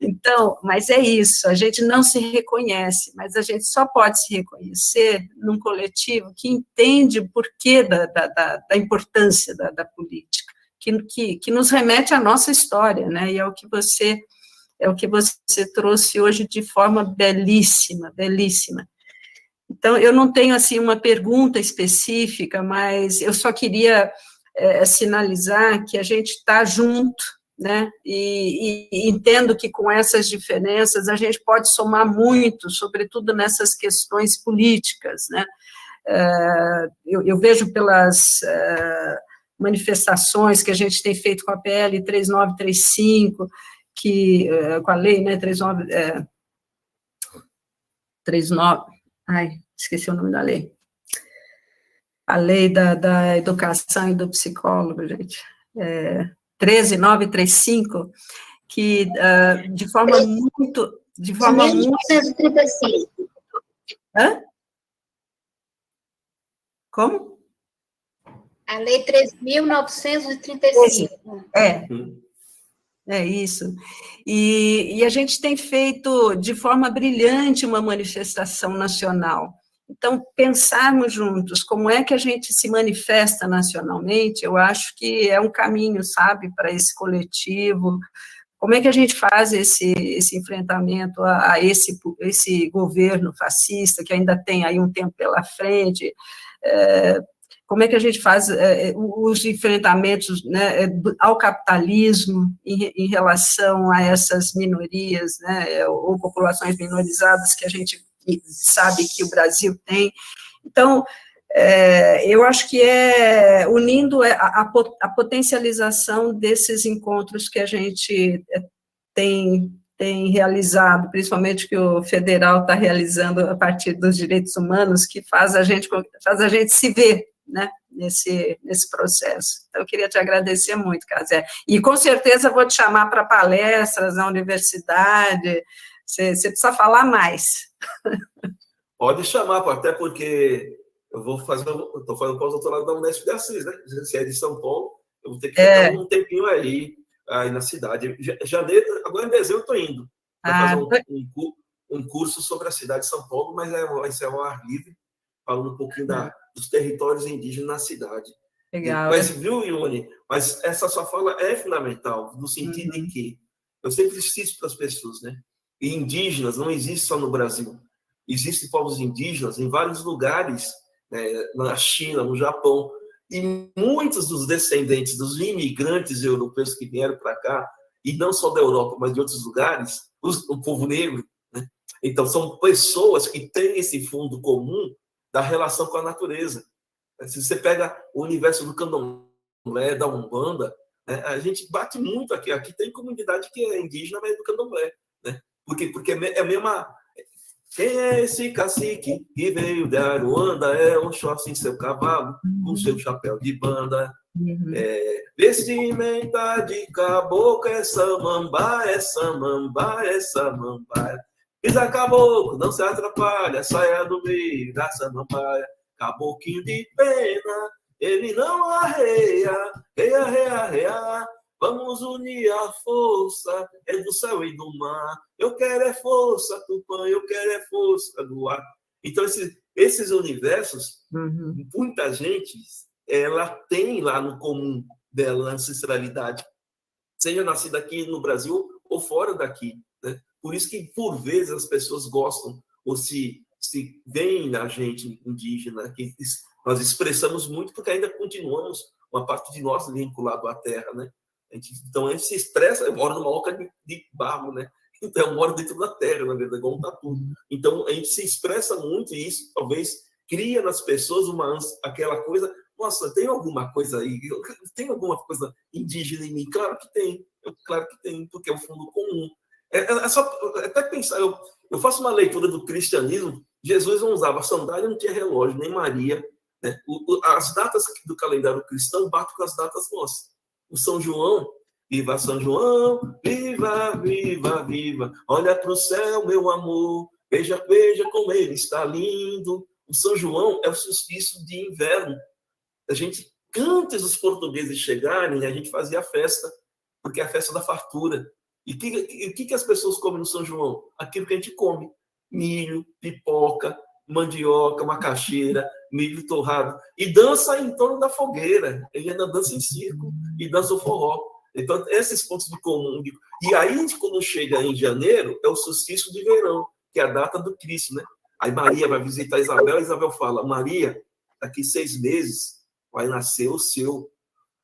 Então, mas é isso, a gente não se reconhece, mas a gente só pode se reconhecer num coletivo que entende o porquê da importância da política, que nos remete à nossa história, né, e é o que você trouxe hoje de forma belíssima. Então, eu não tenho, assim, uma pergunta específica, mas eu só queria sinalizar que a gente está junto, né, e entendo que com essas diferenças a gente pode somar muito, sobretudo nessas questões políticas, né. Eu vejo pelas manifestações que a gente tem feito com a PL 3935, com a lei, né, 39, esqueci o nome da lei, a lei da educação e do psicólogo, gente, 13935, que de forma muito... 1935. Hã? Como? A lei 3.935. É isso. E a gente tem feito de forma brilhante uma manifestação nacional. Então, pensarmos juntos como é que a gente se manifesta nacionalmente, eu acho que é um caminho, sabe, para esse coletivo. Como é que a gente faz esse enfrentamento a esse governo fascista, que ainda tem aí um tempo pela frente, como é que a gente faz os enfrentamentos, né, ao capitalismo em relação a essas minorias, né, ou populações minorizadas que a gente sabe que o Brasil tem. Então, eu acho que unindo a potencialização desses encontros que a gente tem realizado, principalmente que o federal está realizando a partir dos direitos humanos, que faz a gente se ver, né, nesse processo. Então, eu queria te agradecer muito, Casé. E, com certeza, vou te chamar para palestras na universidade. Você precisa falar mais. Pode chamar, até porque eu estou fazendo pós-doutorado da Unesp de Assis, né? Se é de São Paulo, eu vou ter que ficar um tempinho aí na cidade. Janeiro, agora em dezembro eu estou indo para fazer um curso sobre a cidade de São Paulo, mas vai ser ao ar livre, falando um pouquinho dos territórios indígenas na cidade. Legal. Mas, viu, Ione? Mas essa sua fala é fundamental, no sentido de que eu sempre insisto para as pessoas, né? E indígenas não existe só no Brasil. Existem povos indígenas em vários lugares, né, na China, no Japão, e muitos dos descendentes dos imigrantes europeus que vieram para cá, e não só da Europa, mas de outros lugares, o povo negro, né? Então, são pessoas que têm esse fundo comum da relação com a natureza. Se você pega o universo do candomblé, da Umbanda, né, a gente bate muito aqui. Aqui tem comunidade que é indígena, mas é do candomblé, né? Porque é a mesma... Quem é esse cacique que veio de Aruanda? É um Oxóssi em seu cavalo, com seu chapéu de banda. Vestimenta de caboclo, é samambaia, é samambaia, é samambaia. Pisa caboclo, não se atrapalha, saia do meio da samambaia. Caboclinho de pena, ele não arreia, reia, reia, reia. Vamos unir a força, é do céu e do mar. Eu quero é força, Tupã, eu quero é força do ar. Então, esses universos, muita gente, ela tem lá no comum dela, na ancestralidade, seja nascida aqui no Brasil ou fora daqui, né? Por isso que, por vezes, as pessoas gostam ou se veem na gente indígena, que nós expressamos muito, porque ainda continuamos uma parte de nós vinculado à terra, né? Então, a gente se expressa, eu moro numa oca de barro, né? Então, eu moro dentro da terra, na verdade, igual um tatu. Então, a gente se expressa muito e isso talvez cria nas pessoas aquela coisa, nossa, tem alguma coisa aí? Tem alguma coisa indígena em mim? Claro que tem, porque é um fundo comum. É só até pensar, eu faço uma leitura do cristianismo, Jesus não usava sandália, não tinha relógio, nem Maria, né? As datas do calendário cristão batem com as datas nossas. O São João, viva São João, viva, viva, viva, olha para o céu, meu amor, veja, veja como ele está lindo. O São João é o solstício de inverno. A gente, antes dos portugueses chegarem, a gente fazia a festa, porque é a festa da fartura. E o que as pessoas comem no São João? Aquilo que a gente come: milho, pipoca, mandioca, macaxeira, milho torrado, e dança em torno da fogueira. Ele ainda dança em circo e dança o forró. Então, esses pontos de comum. E aí, quando chega em janeiro, é o solstício de verão, que é a data do Cristo, né? Aí Maria vai visitar Isabel, e Isabel fala: Maria, daqui 6 meses vai nascer o seu.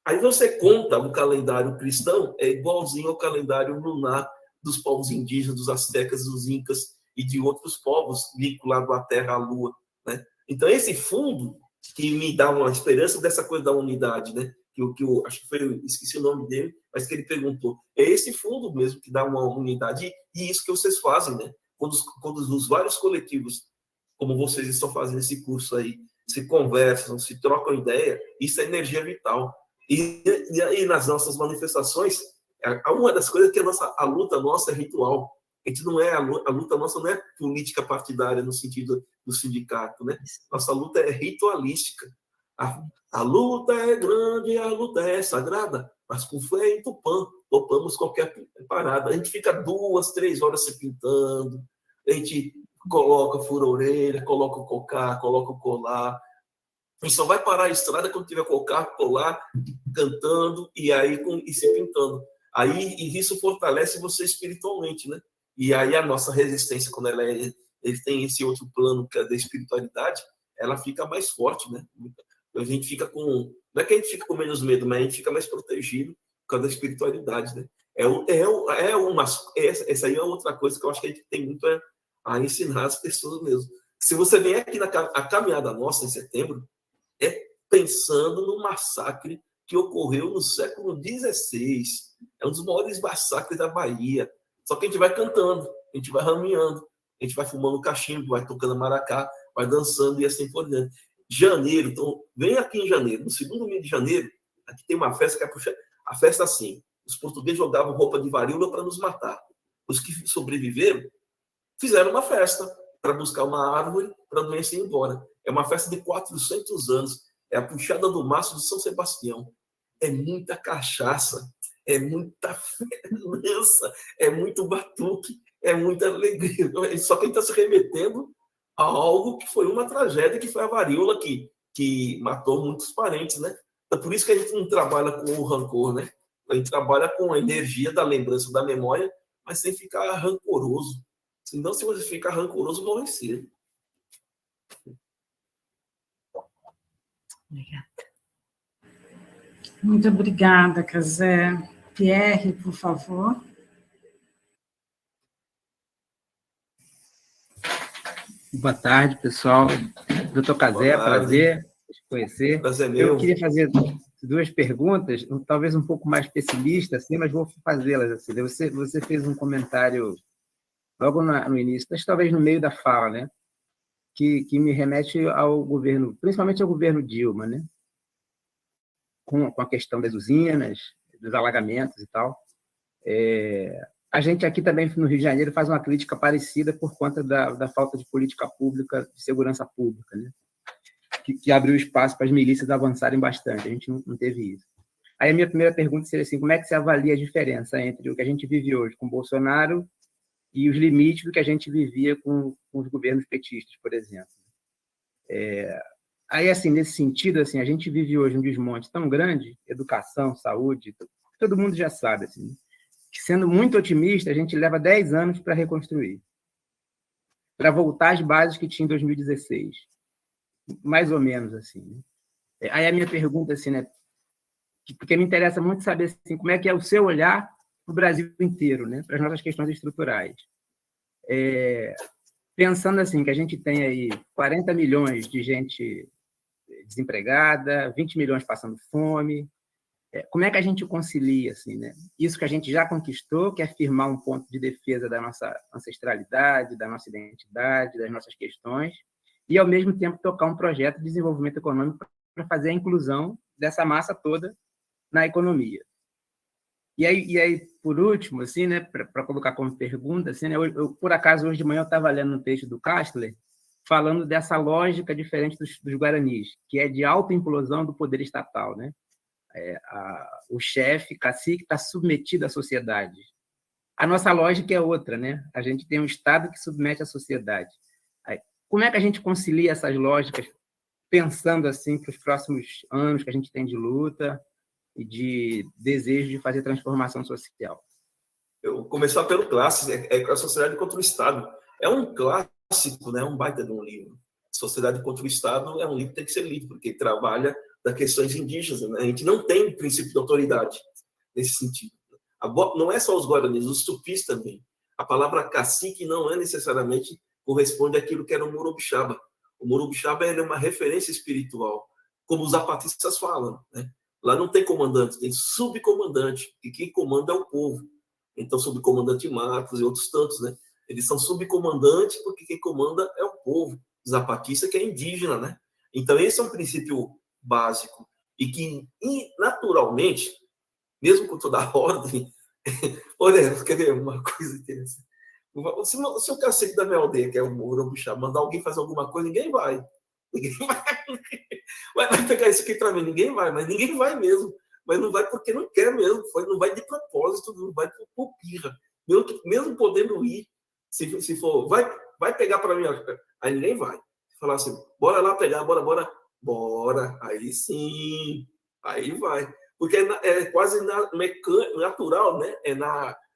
Aí você conta o calendário cristão, é igualzinho ao calendário lunar dos povos indígenas, dos astecas, dos incas e de outros povos vinculados à terra, à lua, né? Então, esse fundo que me dá uma esperança dessa coisa da unidade, né? Que eu acho que foi, esqueci o nome dele, mas que ele perguntou, é esse fundo mesmo que dá uma unidade, e isso que vocês fazem, né? Quando os vários coletivos, como vocês estão fazendo esse curso aí, se conversam, se trocam ideia, isso é energia vital. E nas nossas manifestações, uma das coisas que a luta nossa é ritual. A gente não é a luta nossa não é política partidária no sentido do sindicato, né? Nossa luta é ritualística. A luta é grande, a luta é sagrada, mas com fé em Tupã, topamos qualquer parada. A gente fica 2, 3 horas se pintando, a gente coloca fura-orelha, coloca o cocá, coloca o colar. A gente só vai parar a estrada quando tiver cocá, colar, cantando e se pintando. Aí isso fortalece você espiritualmente, né? E aí a nossa resistência, quando ele tem esse outro plano que é da espiritualidade, ela fica mais forte, né? A gente fica com... Não é que a gente fica com menos medo, mas a gente fica mais protegido por causa da espiritualidade, né? Essa aí é outra coisa que eu acho que a gente tem muito a ensinar as pessoas mesmo. Se você vem aqui a caminhada nossa em setembro, é pensando no massacre que ocorreu no século XVI. É um dos maiores massacres da Bahia. Só que a gente vai cantando, a gente vai rameando, a gente vai fumando cachimbo, vai tocando maracá, vai dançando e assim por diante. Janeiro, então, vem aqui em janeiro, no segundo mês de janeiro, aqui tem uma festa que é puxar. A festa assim, os portugueses jogavam roupa de varíola para nos matar. Os que sobreviveram fizeram uma festa para buscar uma árvore para a doença ir embora. É uma festa de 400 anos. É a puxada do maço de São Sebastião. É muita cachaça, é muita dança, é muito batuque, é muita alegria. Só que a gente está se remetendo a algo que foi uma tragédia, que foi a varíola que matou muitos parentes, né? Então, por isso que a gente não trabalha com o rancor, né? A gente trabalha com a energia da lembrança, da memória, mas sem ficar rancoroso. Senão, se você ficar rancoroso, vão vencer. Obrigada. Muito obrigada, Cazé. Pierre, por favor. Boa tarde, pessoal. Doutor Cazé, prazer te conhecer. Prazer meu. Eu queria fazer duas perguntas, talvez um pouco mais pessimistas, assim, mas vou fazê-las. Assim. Você fez um comentário logo no início, mas talvez no meio da fala, né? Que me remete ao governo, principalmente ao governo Dilma, né? Com a questão das usinas, dos alagamentos e tal. A gente aqui também, no Rio de Janeiro, faz uma crítica parecida por conta da falta de política pública, de segurança pública, né? Que abriu espaço para as milícias avançarem bastante. A gente não teve isso. Aí a minha primeira pergunta seria assim, como é que você avalia a diferença entre o que a gente vive hoje com Bolsonaro e os limites do que a gente vivia com os governos petistas, por exemplo? Aí, assim, nesse sentido, assim, a gente vive hoje um desmonte tão grande, educação, saúde, todo mundo já sabe, assim, que, sendo muito otimista, a gente leva 10 anos para reconstruir, para voltar às bases que tinha em 2016, mais ou menos, assim. Né? Aí a minha pergunta, assim, né, porque me interessa muito saber assim, como é que é o seu olhar para o Brasil inteiro, né, para as nossas questões estruturais. Pensando assim, que a gente tem aí 40 milhões de gente desempregada, 20 milhões passando fome, como é que a gente concilia assim, né? Isso que a gente já conquistou, que é firmar um ponto de defesa da nossa ancestralidade, da nossa identidade, das nossas questões, e, ao mesmo tempo, tocar um projeto de desenvolvimento econômico para fazer a inclusão dessa massa toda na economia. E aí por último, assim, né, para colocar como pergunta, assim, né, por acaso, hoje de manhã eu estava lendo um texto do Kastler, falando dessa lógica diferente dos guaranis, que é de autoimplosão do poder estatal, né? O chefe, cacique, está submetido à sociedade. A nossa lógica é outra, né? A gente tem um Estado que submete a sociedade. Como é que a gente concilia essas lógicas, pensando assim para os próximos anos que a gente tem de luta e de desejo de fazer transformação social? Eu vou começar pelo clássico, a Sociedade contra o Estado. É um clássico, né? Um baita de um livro. Sociedade contra o Estado é um livro que tem que ser lido, porque trabalha das questões indígenas. Né? A gente não tem princípio de autoridade nesse sentido. Não é só os guaranis, os tupis também. A palavra cacique não é necessariamente corresponde àquilo que era o Morobixaba. O Morobixaba é uma referência espiritual, como os zapatistas falam. Né? Lá não tem comandante, tem subcomandante, e quem comanda é o povo. Então, subcomandante Marcos e outros tantos, né? Eles são subcomandantes porque quem comanda é o povo. O zapatista que é indígena, né? Então, esse é um princípio básico e que, naturalmente, mesmo com toda a ordem... Olha, quer ver uma coisa interessante? Se o cacique da minha aldeia, que é o Morobixaba, mandar alguém fazer alguma coisa, ninguém vai. Ninguém vai pegar isso aqui para mim, ninguém vai, mas ninguém vai mesmo. Mas não vai porque não quer mesmo, não vai de propósito, não vai por pirra. Mesmo podendo ir, se for, vai pegar para mim, aí ninguém vai. Falar assim, bora lá pegar, bora. Aí sim, aí vai. Porque é quase natural, né?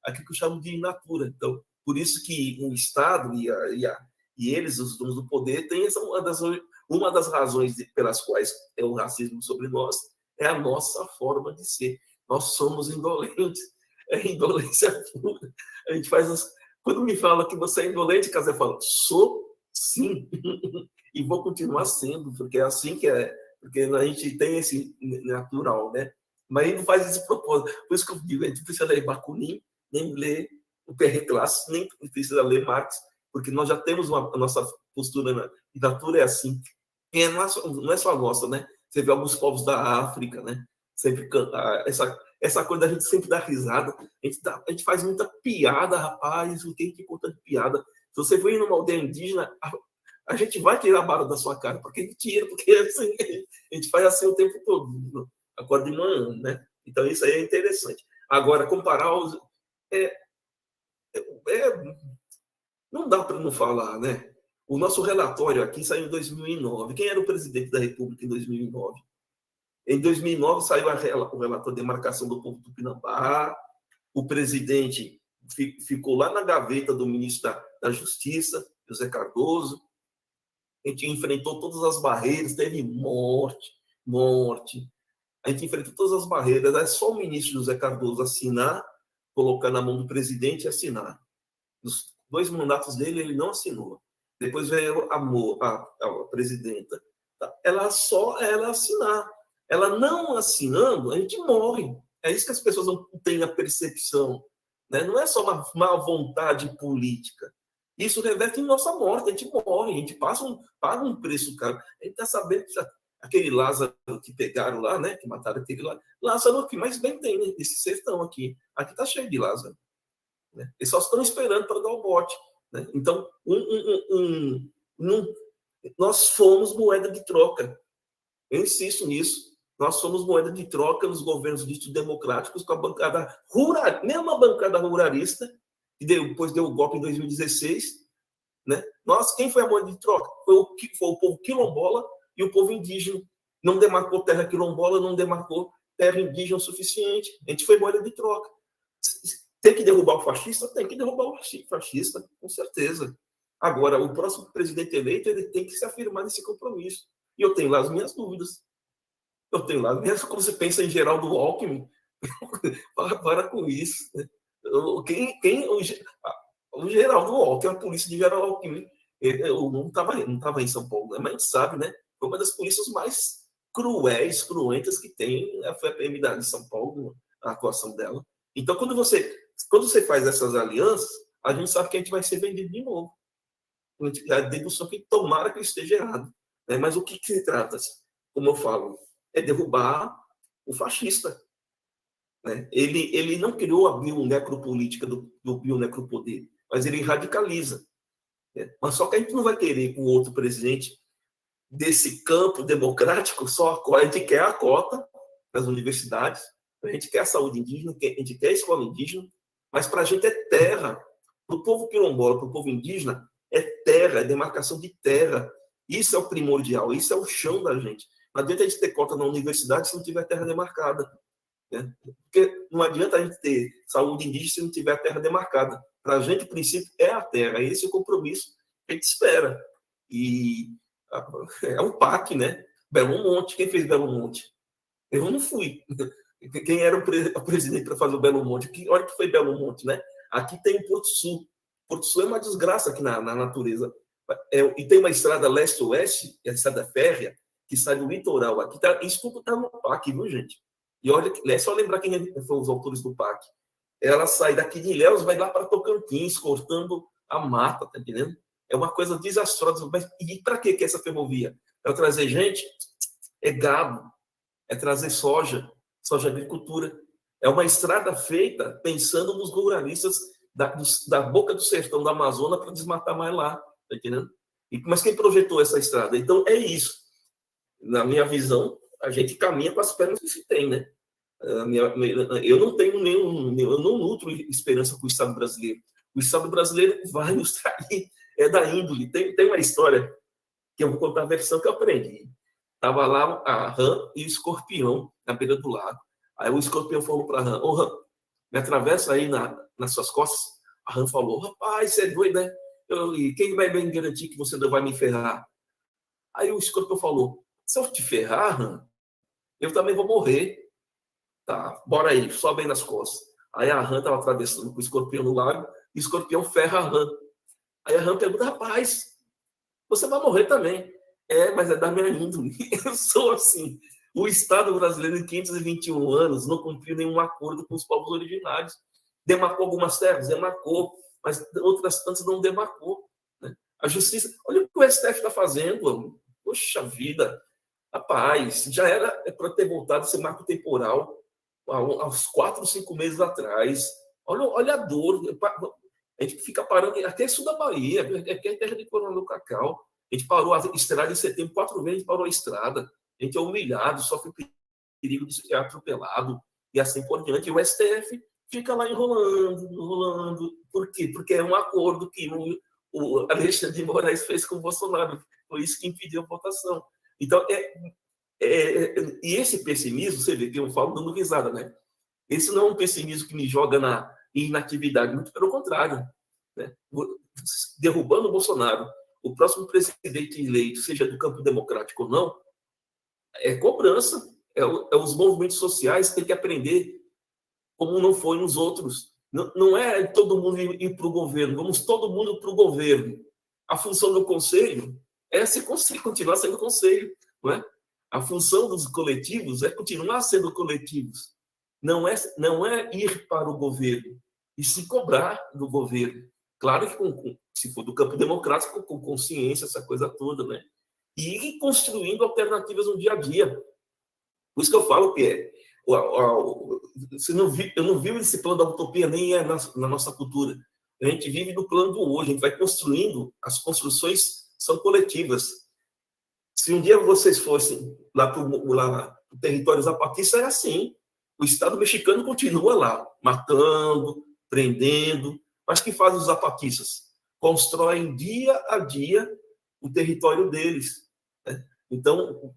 Aquilo que eu chamo de natura. Então, por isso que o Estado e eles, os donos do poder, têm uma das razões pelas quais é o racismo sobre nós, é a nossa forma de ser. Nós somos indolentes. É indolência pura. A gente faz... Quando me fala que você é indolente, Cazé fala, sou sim, e vou continuar sendo, porque é assim que é, porque a gente tem esse natural, né? Mas ele não faz esse propósito. Por isso que eu digo, a gente precisa ler Bakunin, nem ler o PR Clássico, nem precisa ler Marx, porque nós já temos a nossa postura na literatura é assim. E não é só a nossa, né? Você vê alguns povos da África, né? Sempre essa coisa da gente sempre dar risada. A gente faz muita piada, rapaz. O que conta de piada? Se você for ir numa aldeia indígena, a gente vai tirar a barra da sua cara, porque a gente tira, porque assim, a gente faz assim o tempo todo, acorda de manhã, né? Então isso aí é interessante. Agora, comparar os... não dá para não falar, né? O nosso relatório aqui saiu em 2009. Quem era o presidente da República em 2009? Em 2009 saiu o relatório de demarcação do povo Tupinambá. O presidente ficou lá na gaveta do ministro da Justiça, José Cardoso. A gente enfrentou todas as barreiras, teve morte. A gente enfrentou todas as barreiras. É só o ministro José Cardoso assinar, colocar na mão do presidente e assinar. Nos 2 mandatos dele, ele não assinou. Depois veio a presidenta. Ela assinar. Ela não assinando, a gente morre. É isso que as pessoas não têm a percepção. Né? Não é só uma má vontade política. Isso reverte em nossa morte. A gente morre, a gente paga um preço caro. A gente está sabendo que aquele Lázaro que pegaram lá, né? Que mataram aquele lá. Lázaro, o que mais bem tem, né? Esse sertão aqui. Aqui está cheio de Lázaro. Né? Eles só estão esperando para dar o bote. Né? Então, nós fomos moeda de troca. Eu insisto nisso. Nós somos moeda de troca nos governos ditos democráticos com a bancada rural, mesmo a bancada ruralista, que depois deu o golpe em 2016. Né? Quem foi a moeda de troca? Foi o povo quilombola e o povo indígena. Não demarcou terra quilombola, não demarcou terra indígena o suficiente. A gente foi moeda de troca. Tem que derrubar o fascista? Tem que derrubar o fascista, com certeza. Agora, o próximo presidente eleito ele tem que se afirmar nesse compromisso. E eu tenho lá as minhas dúvidas. Quando você pensa em Geraldo Alckmin, para com isso. Né? O Geraldo Alckmin, a polícia de Geraldo Alckmin, eu não estava em São Paulo, né? Mas a gente sabe, né? Foi uma das polícias mais cruentas que tem, foi a PM de São Paulo, a atuação dela. Então, quando você faz essas alianças, a gente sabe que a gente vai ser vendido de novo. A dedução que tomara que esteja errado. Né? Mas o que se trata, como eu falo, é derrubar o fascista. Né? Ele não criou a bionecropolítica do bionecropoder, mas ele radicaliza. Né? Mas só que a gente não vai querer com o outro presidente desse campo democrático, a gente quer a cota das universidades, a gente quer a saúde indígena, a gente quer a escola indígena, mas para a gente é terra. Para o povo quilombola, para o povo indígena, é terra, é demarcação de terra. Isso é o primordial, isso é o chão da gente. Não adianta a gente ter cota na universidade se não tiver terra demarcada. Né? Porque não adianta a gente ter saúde indígena se não tiver terra demarcada. Para a gente, o princípio é a terra. Esse é o compromisso que a gente espera. E é um PAC, né? Belo Monte. Quem fez Belo Monte? Eu não fui. Quem era o presidente para fazer o Belo Monte? Olha que foi Belo Monte, né? Aqui tem o Porto Sul. Porto Sul é uma desgraça aqui na natureza. E tem uma estrada leste-oeste, a estrada férrea, que sai do litoral. Aqui isso tudo está no PAC, viu, gente? E olha, é só lembrar quem foram os autores do PAC. Ela sai daqui de Ilhéus, vai lá para Tocantins, cortando a mata, tá entendendo? É uma coisa desastrosa. Mas, e para que essa ferrovia? Para trazer gente? É gado. É trazer soja agricultura. É uma estrada feita pensando nos ruralistas da boca do sertão da Amazônia para desmatar mais lá, tá entendendo? Mas quem projetou essa estrada? Então, é isso. Na minha visão, a gente caminha com as pernas que se tem, né? Eu não tenho eu não nutro esperança com o Estado brasileiro. O Estado brasileiro vai nos trair, é da índole. Tem uma história que eu vou contar a versão que eu aprendi. Estava lá a rã e o escorpião na beira do lago. Aí o escorpião falou para a rã, ô rã, me atravessa aí nas suas costas. A rã falou, rapaz, você é doido, né? E quem vai me garantir que você não vai me ferrar? Aí o escorpião falou, se eu te ferrar, rã, eu também vou morrer. Tá, bora aí, sobe aí nas costas. Aí a rã estava atravessando com o escorpião no lago, e o escorpião ferra a rã. Aí a rã pergunta, rapaz, você vai morrer também. Mas é da minha índole. Eu sou assim. O Estado brasileiro, em 521 anos, não cumpriu nenhum acordo com os povos originários. Demarcou algumas terras? Demarcou, mas outras tantas não demarcou. Né? A justiça... Olha o que o STF está fazendo. Poxa vida, rapaz, já era para ter voltado esse marco temporal há uns 4, 5 meses atrás. Olha a dor. A gente fica parando, até sul da Bahia, aqui é terra de Coronel Cacau. A gente parou a estrada em setembro, 4 vezes a gente parou a estrada. A gente é humilhado, sofre perigo de ser atropelado e assim por diante. E o STF fica lá enrolando. Por quê? Porque é um acordo que o Alexandre de Moraes fez com o Bolsonaro. Foi isso que impediu a votação. Então, e esse pessimismo, você vê que eu falo dando risada, né? Esse não é um pessimismo que me joga na inatividade, muito pelo contrário. Né? Derrubando o Bolsonaro, o próximo presidente eleito, seja do campo democrático ou não, é cobrança. Os movimentos sociais têm que aprender como não foi nos outros. Não é todo mundo ir para o governo, vamos todo mundo para o governo. A função do conselho é continuar sendo conselho. Não é? A função dos coletivos é continuar sendo coletivos. Não é ir para o governo e se cobrar do governo. Claro que, se for do campo democrático, com consciência, essa coisa toda, né? E ir construindo alternativas no dia a dia. Por isso que eu falo que eu não vivo esse plano da utopia, nem na nossa cultura. A gente vive no plano do hoje, a gente vai construindo, as construções são coletivas. Se um dia vocês fossem lá para o território zapatista, é assim. O Estado mexicano continua lá, matando, prendendo. Mas o que fazem os zapatistas? Constroem dia a dia o território deles. Né? Então,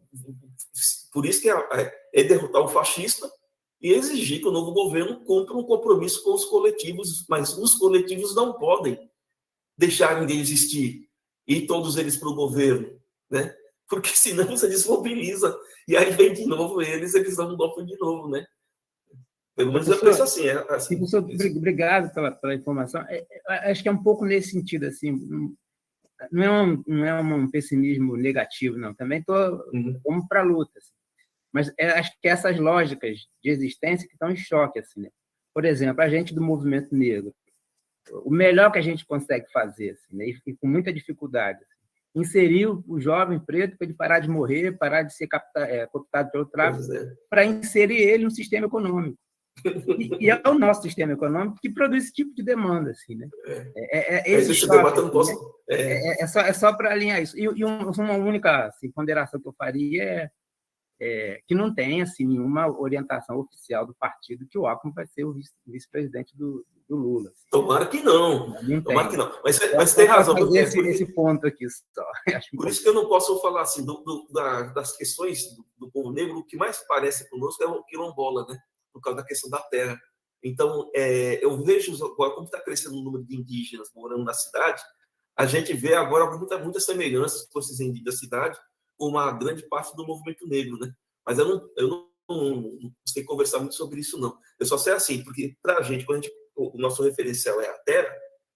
por isso que é derrotar o fascista e exigir que o novo governo cumpra um compromisso com os coletivos, mas os coletivos não podem deixarem de existir e todos eles para o governo, né? Porque senão você desmobiliza e aí vem de novo eles dão um golpe de novo, né? Pelo menos eu penso assim. Professor, obrigado pela informação. Acho que é um pouco nesse sentido, assim, não é um pessimismo negativo, não. Também estou como para a luta. Assim. Mas acho que essas lógicas de existência que estão em choque. Assim, né? Por exemplo, a gente do movimento negro, o melhor que a gente consegue fazer, assim, né? E com muita dificuldade, assim, inserir o jovem preto para ele parar de morrer, parar de ser cooptado pelo tráfico, para inserir ele no sistema econômico. E é o nosso sistema econômico que produz esse tipo de demanda, assim, né? Esse choque, é só para alinhar isso. E uma única assim, ponderação que eu faria que não tem assim, nenhuma orientação oficial do partido que o Alckmin vai ser o vice-presidente do Lula. Assim. Tomara que não. Tomara que não. Mas tem razão. Esse ponto aqui só. Por isso que eu não posso falar assim das questões do povo negro. O que mais parece conosco é o quilombola, né? Por causa da questão da terra. Então, eu vejo agora como está crescendo o número de indígenas morando na cidade, a gente vê agora muitas semelhanças com esses indígenas da cidade com uma grande parte do movimento negro, né? Mas eu não sei conversar muito sobre isso, não. Eu só sei assim, porque para a gente, quando o nosso referencial é a terra,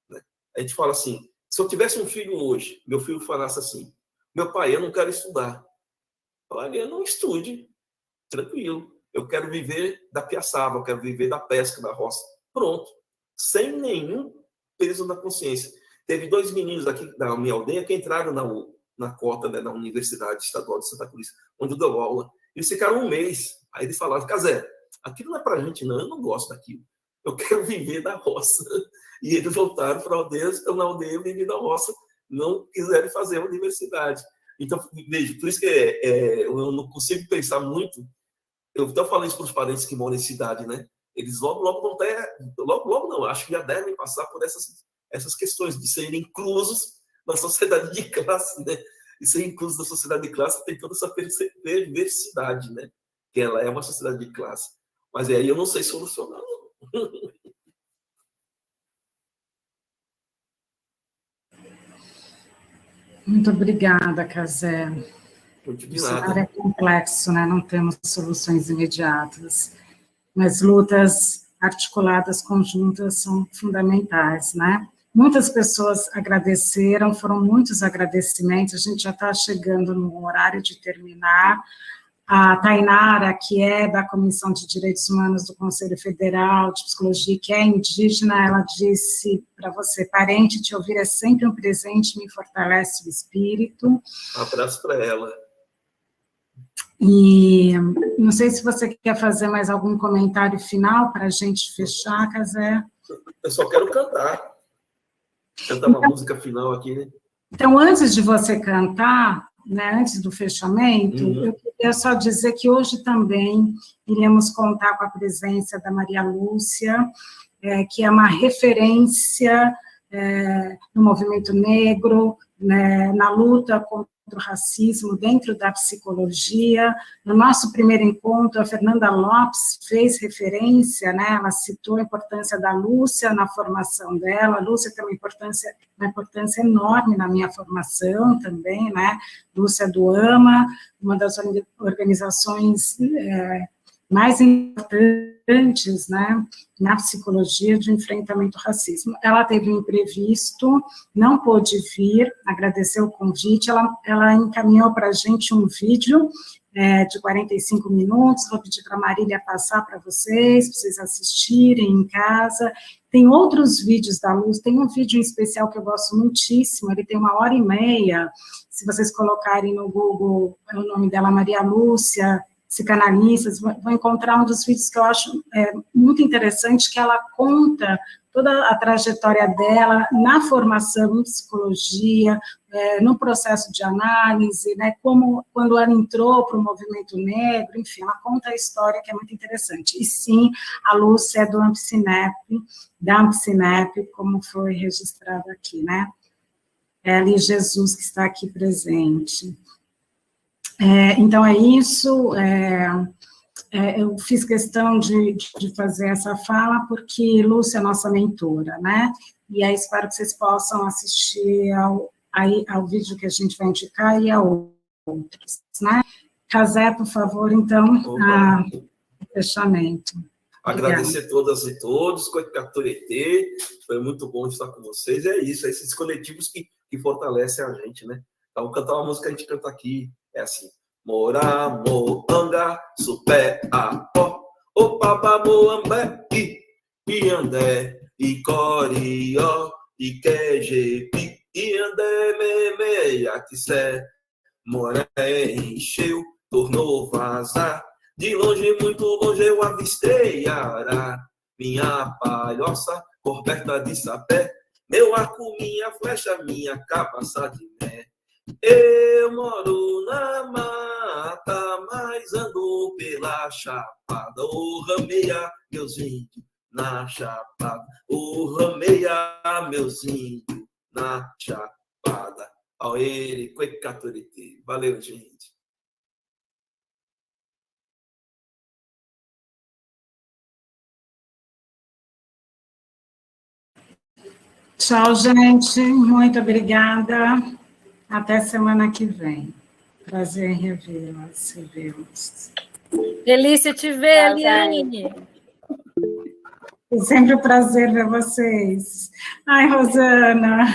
né? A gente fala assim, se eu tivesse um filho hoje, meu filho falasse assim, meu pai, eu não quero estudar. Olha, não estude, tranquilo. Eu quero viver da piaçava, eu quero viver da pesca, da roça. Pronto. Sem nenhum peso na consciência. Teve 2 meninos aqui da minha aldeia que entraram na cota, né, da Universidade Estadual de Santa Cruz, onde eu dou aula. Eles ficaram 1 mês. Aí eles falaram, Cazé, aquilo não é pra gente, não. Eu não gosto daquilo. Eu quero viver da roça. E eles voltaram para a aldeia, estão na aldeia, vivendo da roça, não quiseram fazer a universidade. Então, veja, por isso que eu não consigo pensar muito. Eu estou falando isso para os parentes que moram em cidade, né? Eles logo vão ter, logo não, acho que já devem passar por essas questões de serem inclusos na sociedade de classe, né? E ser incluso na sociedade de classe tem toda essa perversidade, né? Que ela é uma sociedade de classe. Mas aí eu não sei solucionar, não. Muito obrigada, Cazé. Muito o cenário é complexo, né? Não temos soluções imediatas, mas lutas articuladas, conjuntas, são fundamentais, né? Muitas pessoas agradeceram, foram muitos agradecimentos, a gente já está chegando no horário de terminar. A Tainara, que é da Comissão de Direitos Humanos do Conselho Federal de Psicologia, que é indígena, ela disse para você: parente, te ouvir é sempre um presente, me fortalece o espírito. Um abraço para ela. E não sei se você quer fazer mais algum comentário final para a gente fechar, Casé. Eu só quero cantar. Cantar uma música final aqui, né? Então, antes de você cantar, né, antes do fechamento, eu queria só dizer que hoje também iremos contar com a presença da Maria Lúcia, que é uma referência no movimento negro, né, na luta contra o racismo dentro da psicologia. No nosso primeiro encontro, a Fernanda Lopes fez referência, né, ela citou a importância da Lúcia na formação dela. A Lúcia tem uma importância enorme na minha formação também, né, Lúcia do AMA, uma das organizações mais importantes, né, na psicologia de enfrentamento ao racismo. Ela teve um imprevisto, não pôde vir, agradeceu o convite, ela encaminhou para a gente um vídeo de 45 minutos, vou pedir para a Marília passar para vocês assistirem em casa. Tem outros vídeos da Luz, tem um vídeo em especial que eu gosto muitíssimo, ele tem 1h30, se vocês colocarem no Google o nome dela, Maria Lúcia, psicanalistas, vão encontrar um dos vídeos que eu acho muito interessante, que ela conta toda a trajetória dela na formação em psicologia, no processo de análise, né, como quando ela entrou para o movimento negro, enfim, ela conta a história que é muito interessante. E sim, a Lúcia é do da Ampcinep, como foi registrado aqui, né? Ela e Jesus, que está aqui presente. Então, é isso. Eu fiz questão de fazer essa fala, porque Lúcia é nossa mentora, né? E aí espero que vocês possam assistir ao vídeo que a gente vai indicar e a outros, né? Casé, por favor, então, o fechamento. Agradecer a todas e todos, Coicatorete, foi muito bom estar com vocês. É isso, é esses coletivos que fortalecem a gente, né? Então, cantar uma música que a gente canta aqui, é assim: Moramoanga, supé, apó, opaba, moambé, iandé, icorió, iquejepi, iandé, memeia, quissé, moré, encheu, tornou vazar, de longe, muito longe, eu avistei Ará, minha palhoça, coberta de sapé, meu arco, minha flecha, minha cabaça de mé. Eu moro na mata, mas ando pela chapada. O rameia, meus índios, na chapada. O rameia, meus índios, na chapada. Auere, Coicatorete. Valeu, gente. Tchau, gente. Muito obrigada. Até semana que vem. Prazer em revê-los. Delícia te ver, Eliane. É sempre um prazer ver vocês. Ai, Rosana.